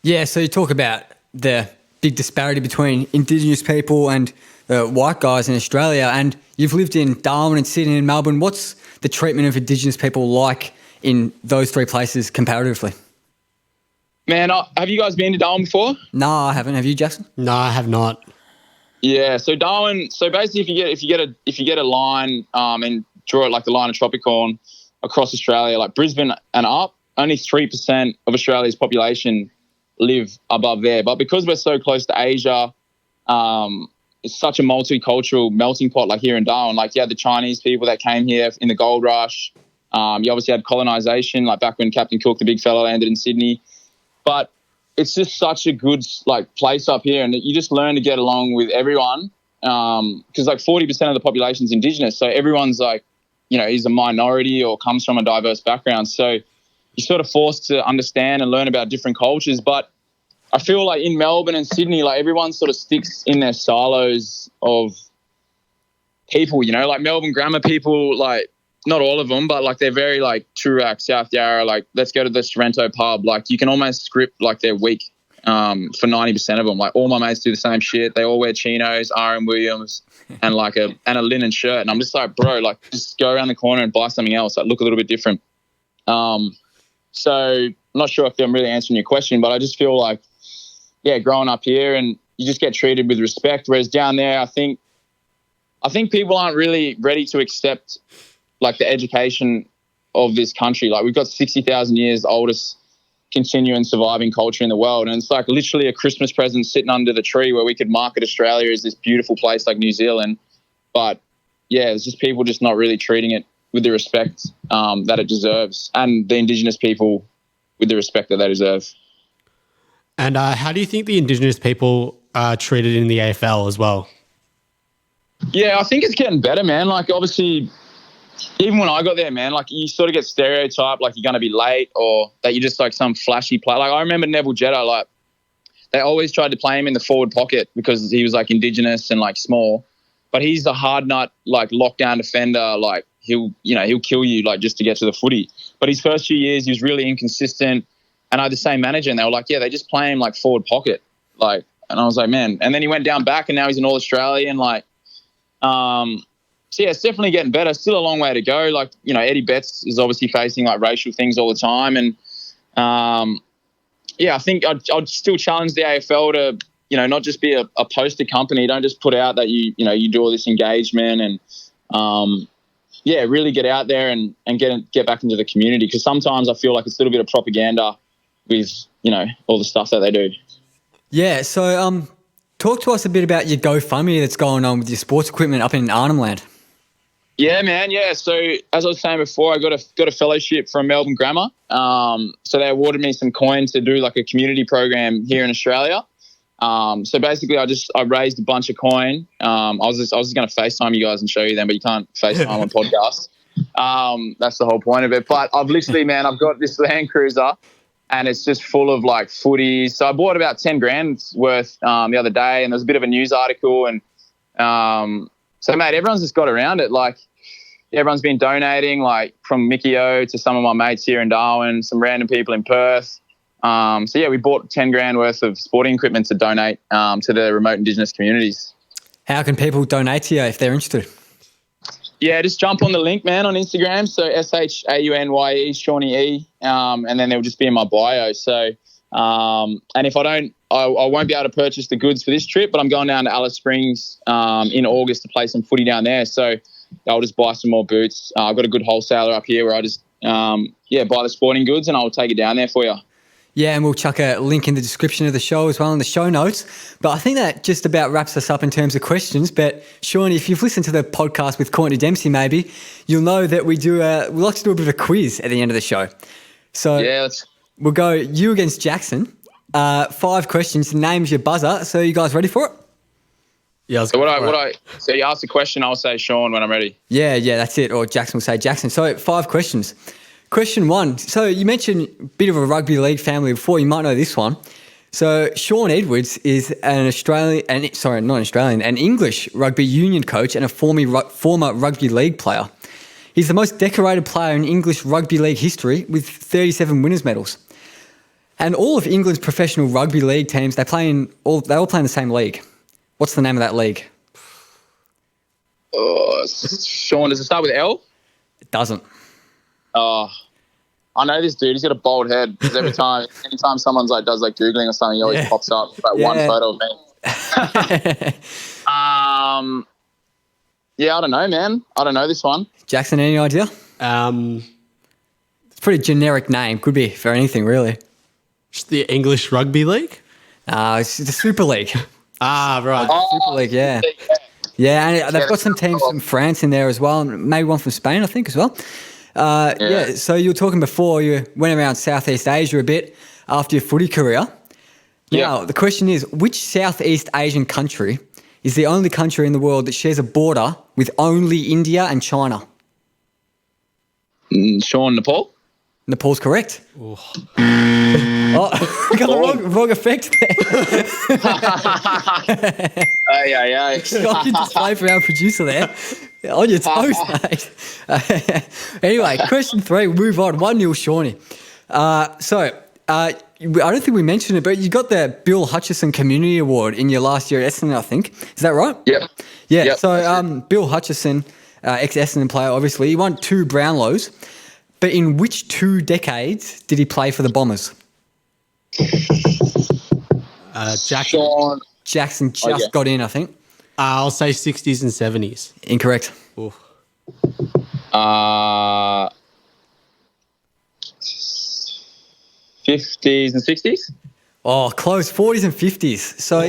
Yeah, so you talk about the big disparity between Indigenous people and white guys in Australia, and you've lived in Darwin and Sydney and Melbourne. What's the treatment of Indigenous people like in those three places comparatively? Man, have you guys been to Darwin before? No, I haven't. Have you, Jackson? No, I have not. Yeah, so Darwin. So basically, if you get a line and draw it like the line of Tropicorn across Australia, like Brisbane and up, only 3% of Australia's population live above there. But because we're so close to Asia, it's such a multicultural melting pot. Like here in Darwin, like you had the Chinese people that came here in the gold rush. You obviously had colonisation, like back when Captain Cook, the big fella, landed in Sydney. But it's just such a good like place up here, and you just learn to get along with everyone. Because like 40% of the population is Indigenous, so everyone's like, is a minority or comes from a diverse background. So you're sort of forced to understand and learn about different cultures. But I feel like in Melbourne and Sydney, like everyone sort of sticks in their silos of people. Like Melbourne grammar people, like, not all of them, but like they're very like Toorak, South Yarra, like let's go to the Sorrento pub. Like you can almost script like their week for 90% of them. Like all my mates do the same shit. They all wear chinos, R.M. Williams, and like a linen shirt. And I'm just like, bro, like just go around the corner and buy something else. Like look a little bit different. So I'm not sure if I'm really answering your question, but I just feel like, yeah, growing up here and you just get treated with respect. Whereas down there, I think people aren't really ready to accept like the education of this country. Like we've got 60,000 years oldest continuing surviving culture in the world. And it's like literally a Christmas present sitting under the tree where we could market Australia as this beautiful place like New Zealand. But yeah, it's just people just not really treating it with the respect that it deserves, and the Indigenous people with the respect that they deserve. And how do you think the Indigenous people are treated in the AFL as well? Yeah, I think it's getting better, man. Like obviously, even when I got there, man, like you sort of get stereotyped like you're going to be late or that you're just like some flashy player. Like I remember Neville Jetta, like they always tried to play him in the forward pocket because he was like Indigenous and like small, but he's a hard nut, like lockdown defender. Like he'll kill you like just to get to the footy. But his first few years, he was really inconsistent. And I had the same manager and they were like, yeah, they just play him like forward pocket. Like, and I was like, man. And then he went down back and now he's an All-Australian. Like, so yeah, it's definitely getting better. Still a long way to go. Like, Eddie Betts is obviously facing like racial things all the time. And yeah, I think I'd still challenge the AFL to, not just be a poster company. Don't just put out that you do all this engagement and yeah, really get out there and get back into the community. Because sometimes I feel like it's a little bit of propaganda with, all the stuff that they do. Yeah. So talk to us a bit about your GoFundMe that's going on with your sports equipment up in Arnhem Land. Yeah, man. Yeah. So as I was saying before, I got a fellowship from Melbourne Grammar. So they awarded me some coin to do like a community program here in Australia. So basically I raised a bunch of coin. I was just going to FaceTime you guys and show you them, but you can't FaceTime on podcast. That's the whole point of it. But I've got this Land Cruiser and it's just full of like footies. So I bought about 10 grand worth the other day, and there was a bit of a news article and so mate, everyone's just got around it. Like everyone's been donating, like from Mickey O to some of my mates here in Darwin, some random people in Perth. So yeah, we bought 10 grand worth of sporting equipment to donate to the remote Indigenous communities. How can people donate to you if they're interested? Yeah, just jump on the link, man, on Instagram. So SHAUNYE, Shawnee E, and then they'll just be in my bio. So, and if I won't be able to purchase the goods for this trip, but I'm going down to Alice Springs in August to play some footy down there. So I'll just buy some more boots. I've got a good wholesaler up here where I just, buy the sporting goods and I'll take it down there for you. Yeah, and we'll chuck a link in the description of the show as well in the show notes. But I think that just about wraps us up in terms of questions. But Shaun, if you've listened to the podcast with Courtney Dempsey, maybe you'll know that we like to do a bit of a quiz at the end of the show. So we'll go you against Jackson. 5 questions. The name's your buzzer. So you guys ready for it? Yeah. So you ask the question, I'll say Shaun when I'm ready. Yeah, that's it. Or Jackson will say Jackson. So 5 questions. Question 1. So you mentioned a bit of a rugby league family before. You might know this one. So Shaun Edwards is an English rugby union coach and a former rugby league player. He's the most decorated player in English rugby league history with 37 winners' medals. And all of England's professional rugby league teams, they all play in the same league. What's the name of that league? Shaun, does it start with L? It doesn't. Oh, I know this dude. He's got a bald head. Because anytime someone's does Googling or something, he always pops up one photo of me. Yeah, I don't know, man. I don't know this one. Jackson, any idea? It's a pretty generic name. Could be for anything, really. Just the English Rugby League? It's the Super League. Right. Super League, yeah. Yeah, and they've got some teams from France in there as well, and maybe one from Spain, I think, as well. So you were talking before, you went around Southeast Asia a bit after your footy career. Now, the question is, which Southeast Asian country is the only country in the world that shares a border with only India and China? Shaun, Nepal? Nepal's correct. We got the wrong effect there. Hey. Shocking display for our producer there. On your toes, mate. Anyway, question 3, we'll move on. 1-0 Shawnee. I don't think we mentioned it, but you got the Bill Hutchison Community Award in your last year at Essendon, I think. Is that right? Yep. Yeah, yep. So Bill Hutchison, ex-Essendon player, obviously, he won 2 Brownlows. But in which 2 decades did he play for the Bombers? Jackson. Jackson just got in, I think. I'll say 60s and 70s. Incorrect. 50s and 60s? Oh, close. 40s and 50s. So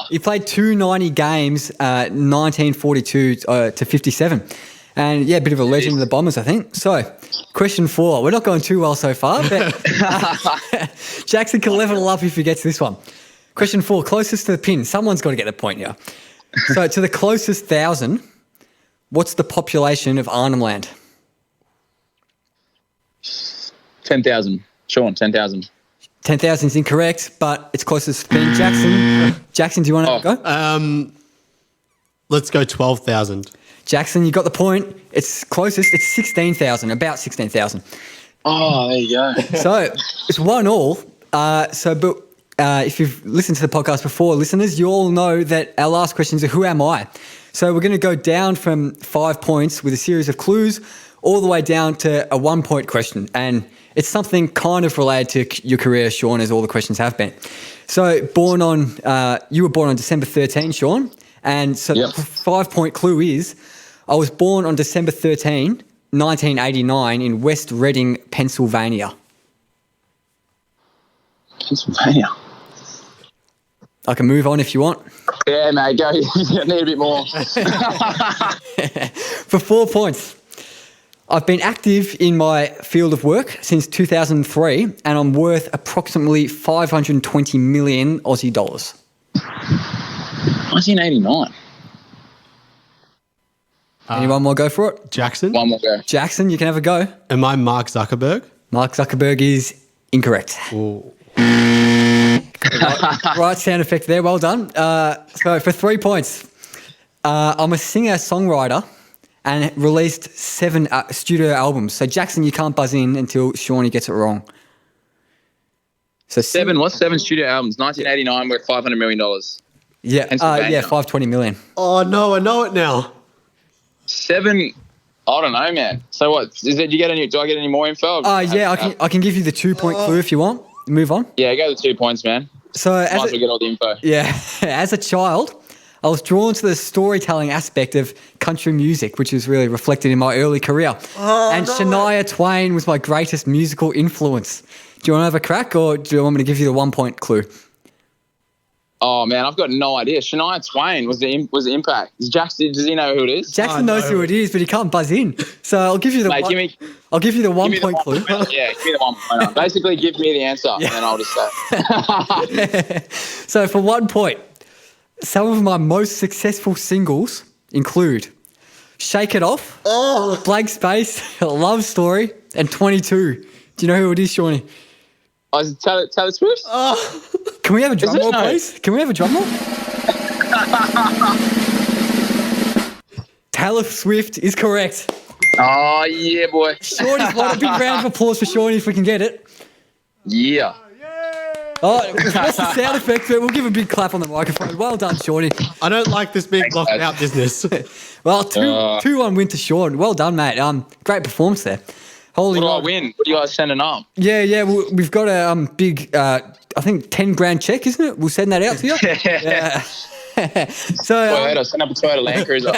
he played 290 games, 1942 to 57. And, yeah, a bit of a legend of the Bombers, I think. So, question 4. We're not going too well so far, but Jackson can level up if he gets this one. Question 4, closest to the pin. Someone's got to get the point here. So, to the closest 1,000, what's the population of Arnhem Land? 10,000. Shaun, 10,000. 10,000 is incorrect, but it's closest to the pin. Jackson, do you want to go? Let's go 12,000. Jackson, you got the point. It's closest. It's 16,000, about 16,000. Oh, there you go. So it's 1-1. If you've listened to the podcast before, listeners, you all know that our last questions are who am I? So we're going to go down from 5 points with a series of clues all the way down to a 1-point question. And it's something kind of related to your career, Shaun, as all the questions have been. So you were born on December 13, Shaun. And so the 5-point clue is I was born on December 13, 1989 in West Reading, Pennsylvania. Pennsylvania. I can move on if you want. Yeah, mate, go. You need a bit more. For 4 points. I've been active in my field of work since 2003 and I'm worth approximately 520 million Aussie dollars. 1989. Anyone want to go for it? Jackson? One more go. Jackson, you can have a go. Am I Mark Zuckerberg? Mark Zuckerberg is incorrect. Right sound effect there. Well done. So for 3 points, I'm a singer-songwriter and released 7 studio albums. So Jackson, you can't buzz in until Shawnee gets it wrong. So 7 studio albums? 1989 worth $500 million. Yeah, 520 million. Oh, no, I know it now. 7, I don't know, man. So what? Do I get any more info? I can give you the 2-point clue if you want. Move on. Yeah, go the 2 points, man. So might as well get all the info. Yeah, as a child, I was drawn to the storytelling aspect of country music, which is really reflected in my early career. Shania Twain was my greatest musical influence. Do you want to have a crack, or do you want me to give you the 1-point clue? Oh man, I've got no idea. Shania Twain was the impact. Jackson, does he know who it is? Jackson knows who it is, but he can't buzz in. So I'll give you the. Mate, I'll give you the 1-point clue. Yeah, give me the 1 point. Basically, give me the answer, and then I'll just say. So for 1 point, some of my most successful singles include "Shake It Off," "Blank Space," "Love Story," and 22. Do you know who it is, Shawnee? I was Taylor Swift. Can we have a drum roll, No. please? Can we have a drum roll? Taylor Swift is correct. Oh yeah, boy. Shawnee's won. A big round of applause for Shawnee if we can get it. Yeah. Oh, that's the sound effect, but we'll give a big clap on the microphone. Well done, Shawnee. I don't like this big locked out business. Well, 2-1 win to Shaun. Well done, mate. Great performance there. Holy What do I Lord. win? What are you guys sending up? Yeah. We've got a big, I think 10 grand check, isn't it? We'll send that out to you. Yeah. So Toyota, send up a Toyota Land Cruiser.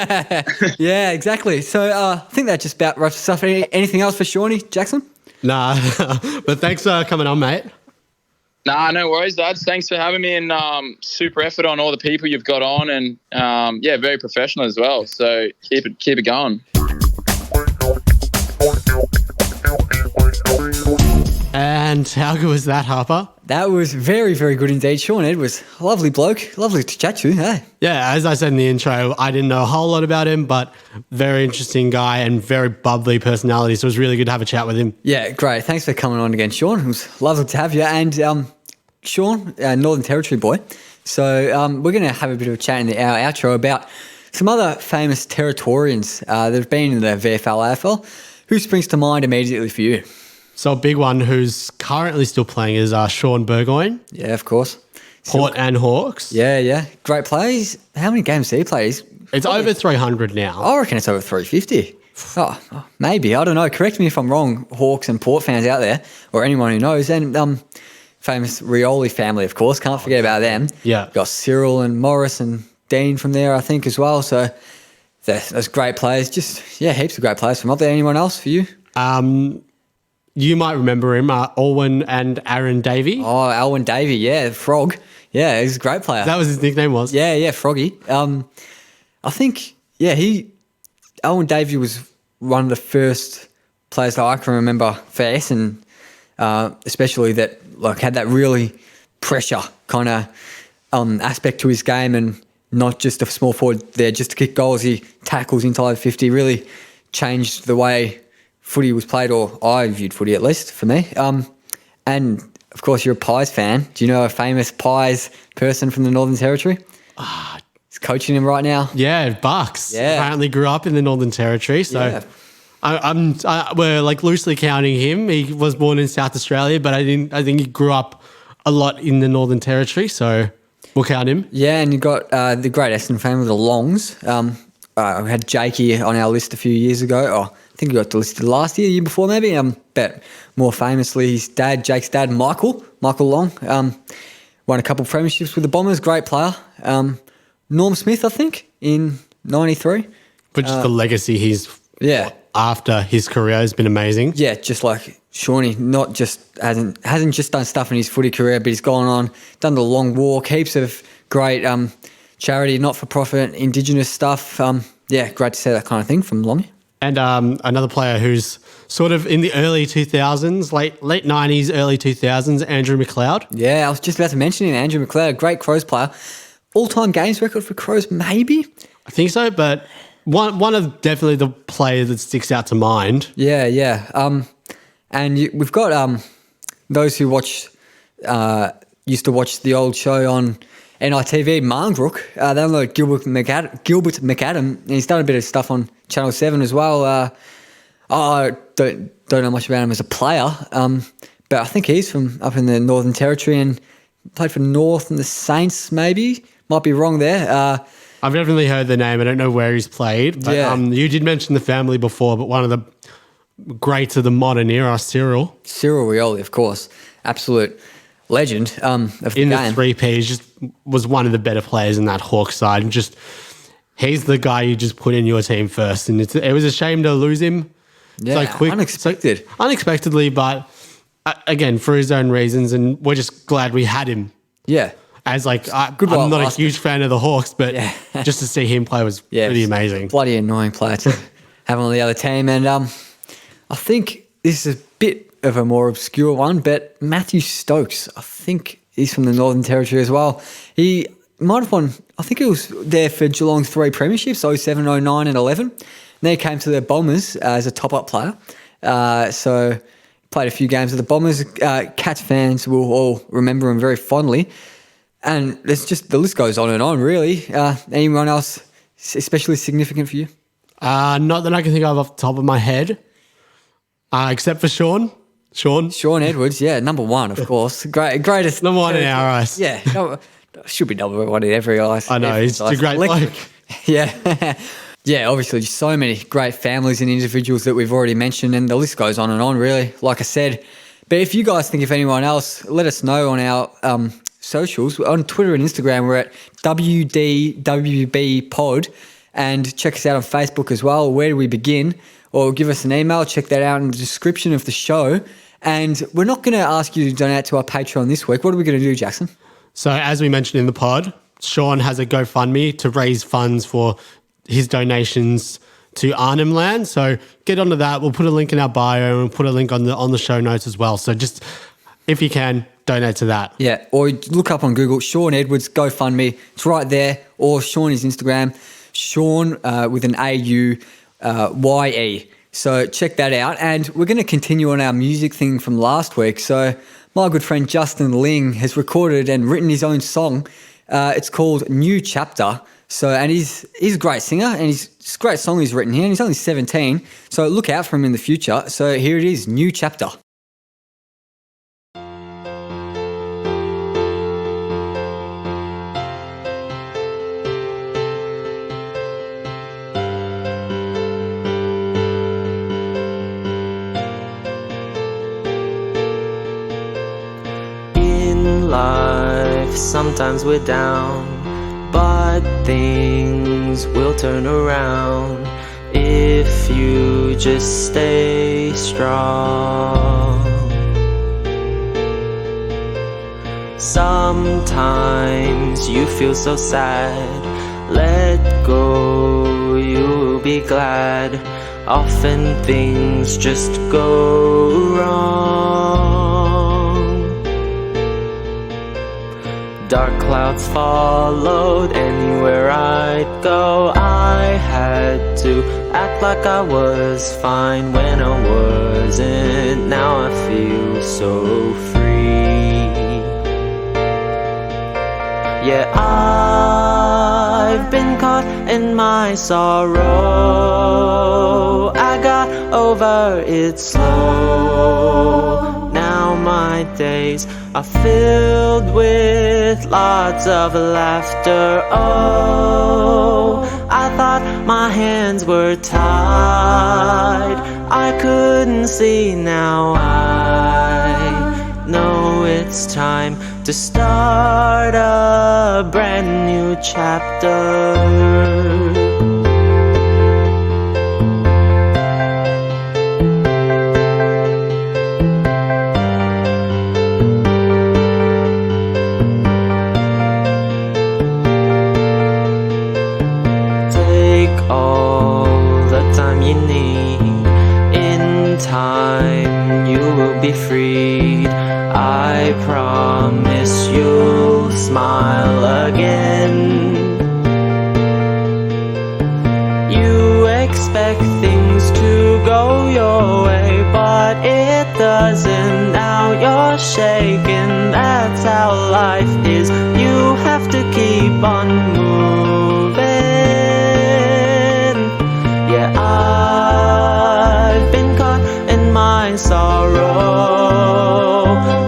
yeah, exactly. So I think that just about wraps us up. Anything else for Shawnee, Jackson? Nah, but thanks for coming on, mate. Nah, no worries, Dads. Thanks for having me, and super effort on all the people you've got on, and yeah, very professional as well. So keep it going. And how good was that, Harper? That was very, very good indeed. Shaun Edwards, lovely bloke, lovely to chat to. Hey. Yeah, as I said in the intro, I didn't know a whole lot about him, but very interesting guy and very bubbly personality. So it was really good to have a chat with him. Yeah, great. Thanks for coming on again, Shaun. It was lovely to have you. And Shaun, Northern Territory boy. So we're going to have a bit of a chat in our outro about some other famous Territorians that have been in the VFL, AFL. Who springs to mind immediately for you? So a big one who's currently still playing is Sean Burgoyne, Yeah, of course. Port and Hawks. Yeah. Great plays. How many games did he play? It's over 300 now. I reckon it's over 350. Oh, maybe. I don't know. Correct me if I'm wrong, Hawks and Port fans out there, or anyone who knows. And famous Rioli family, of course. Can't forget about them. Yeah. Got Cyril and Morris and Dean from there, I think, as well. So those great players. Just, heaps of great players from up there. Anyone else for you? You might remember him, Alwyn and Aaron Davey. Oh, Alwyn Davey, yeah, Frog. Yeah, he's a great player. That was his nickname was? Yeah, Froggy. I think, Alwyn Davey was one of the first players that I can remember for Essendon, especially that had that really pressure kind of aspect to his game, and not just a small forward there just to kick goals. He tackles inside 50, really changed the way footy was played, or I viewed footy at least for me. And of course, you're a Pies fan. Do you know a famous Pies person from the Northern Territory? He's coaching him right now. Yeah, Bucks. Yeah. Apparently grew up in the Northern Territory. So we're loosely counting him. He was born in South Australia, but I think he grew up a lot in the Northern Territory. So we'll count him. Yeah, and you got the great Essendon family, the Longs. We had Jakey on our list a few years ago. Oh, I think he got listed last year, the year before maybe. But more famously, his dad, Jake's dad, Michael Long, won a couple of premierships with the Bombers. Great player. Norm Smith, I think, in 93. But just the legacy he's after his career has been amazing. Yeah, just like Shawnee, not just hasn't just done stuff in his footy career, but he's gone on, done the long walk, heaps of great charity, not-for-profit, Indigenous stuff. Great to see that kind of thing from Longy. And another player who's sort of in the early 2000s, late 90s, early 2000s, Andrew McLeod. Yeah, I was just about to mention him, Andrew McLeod, great Crows player. All-time games record for Crows, maybe? I think so, but one of definitely the players that sticks out to mind. Yeah. And we've got those who used to watch the old show on NITV, Marngrook. They know Gilbert McAdam, and he's done a bit of stuff on Channel 7 as well. I don't know much about him as a player, but I think he's from up in the Northern Territory and played for North and the Saints, maybe. Might be wrong there. I've definitely heard the name. I don't know where he's played. But you did mention the family before, but one of the greats of the modern era, Cyril Rioli, of course. Absolute legend of the game. In the 3P, he just was one of the better players in that Hawks side. And just, he's the guy you just put in your team first. And it was a shame to lose him so quick. Unexpectedly, but again, for his own reasons. And we're just glad we had him. Yeah. As I'm not a huge fan of the Hawks, but just to see him play was pretty amazing. Bloody annoying player to have on the other team. And I think this is a bit of a more obscure one, but Matthew Stokes, I think he's from the Northern Territory as well. He might have won, I think he was there for Geelong's 3 premierships, 07, 09 and 11. And then he came to the Bombers as a top-up player. So played a few games with the Bombers. Cats fans will all remember him very fondly. And there's just, the list goes on and on, really. Anyone else especially significant for you? Not that I can think of off the top of my head, except for Shaun. Shaun Edwards, yeah, number one, of course. Greatest. Number one in our eyes. Yeah, should be number one in every eyes. I know, he's a great bloke. Yeah. Yeah, obviously just so many great families and individuals that we've already mentioned, and the list goes on and on, really, like I said. But if you guys think of anyone else, let us know on our socials. On Twitter and Instagram, we're at wheredowebeginpod, and check us out on Facebook as well, Where Do We Begin? Or give us an email, check that out in the description of the show. And we're not going to ask you to donate to our Patreon this week. What are we going to do, Jackson? So as we mentioned in the pod, Shaun has a GoFundMe to raise funds for his donations to Arnhem Land. So get onto that. We'll put a link in our bio and we'll put a link on the show notes as well. So just, if you can, donate to that. Yeah, or look up on Google, Shaun Edwards GoFundMe. It's right there. Or Shaun is Instagram, Shaun with an AUYE. So check that out. And we're going to continue on our music thing from last week. So my good friend Justin Ling has recorded and written his own song. It's called New Chapter. So, and he's a great singer, and it's a great song he's written here, and he's only 17, so look out for him in the future. So here it is, New Chapter. In life, sometimes we're down, but things will turn around if you just stay strong. Sometimes you feel so sad, let go, you'll be glad. Often things just go wrong. Dark clouds followed anywhere I'd go. I had to act like I was fine when I wasn't. Now I feel so free. Yeah, I've been caught in my sorrow. I got over it slow. Now my days are filled with lots of laughter. Oh, I thought my hands were tied, I couldn't see. Now I know it's time to start a brand new chapter. Be freed. I promise you'll smile again. You expect things to go your way, but it doesn't. Now you're shaken, that's how life is. You have to keep on moving. Yeah, I've been caught in my sorrow.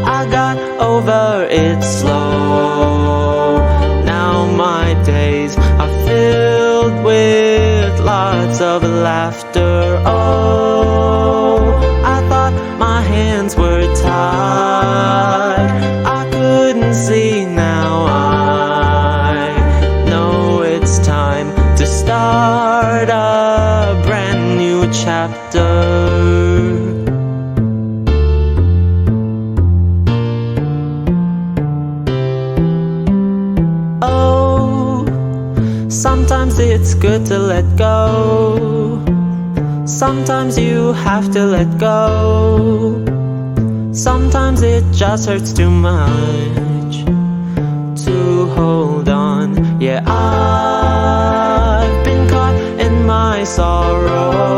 I got over it slow. Now my days are filled with lots of laughter. Oh, I thought my hands were tied, I couldn't see. Now I know it's time to start a brand new chapter. Sometimes it's good to let go. Sometimes you have to let go. Sometimes it just hurts too much to hold on. Yeah, I've been caught in my sorrow.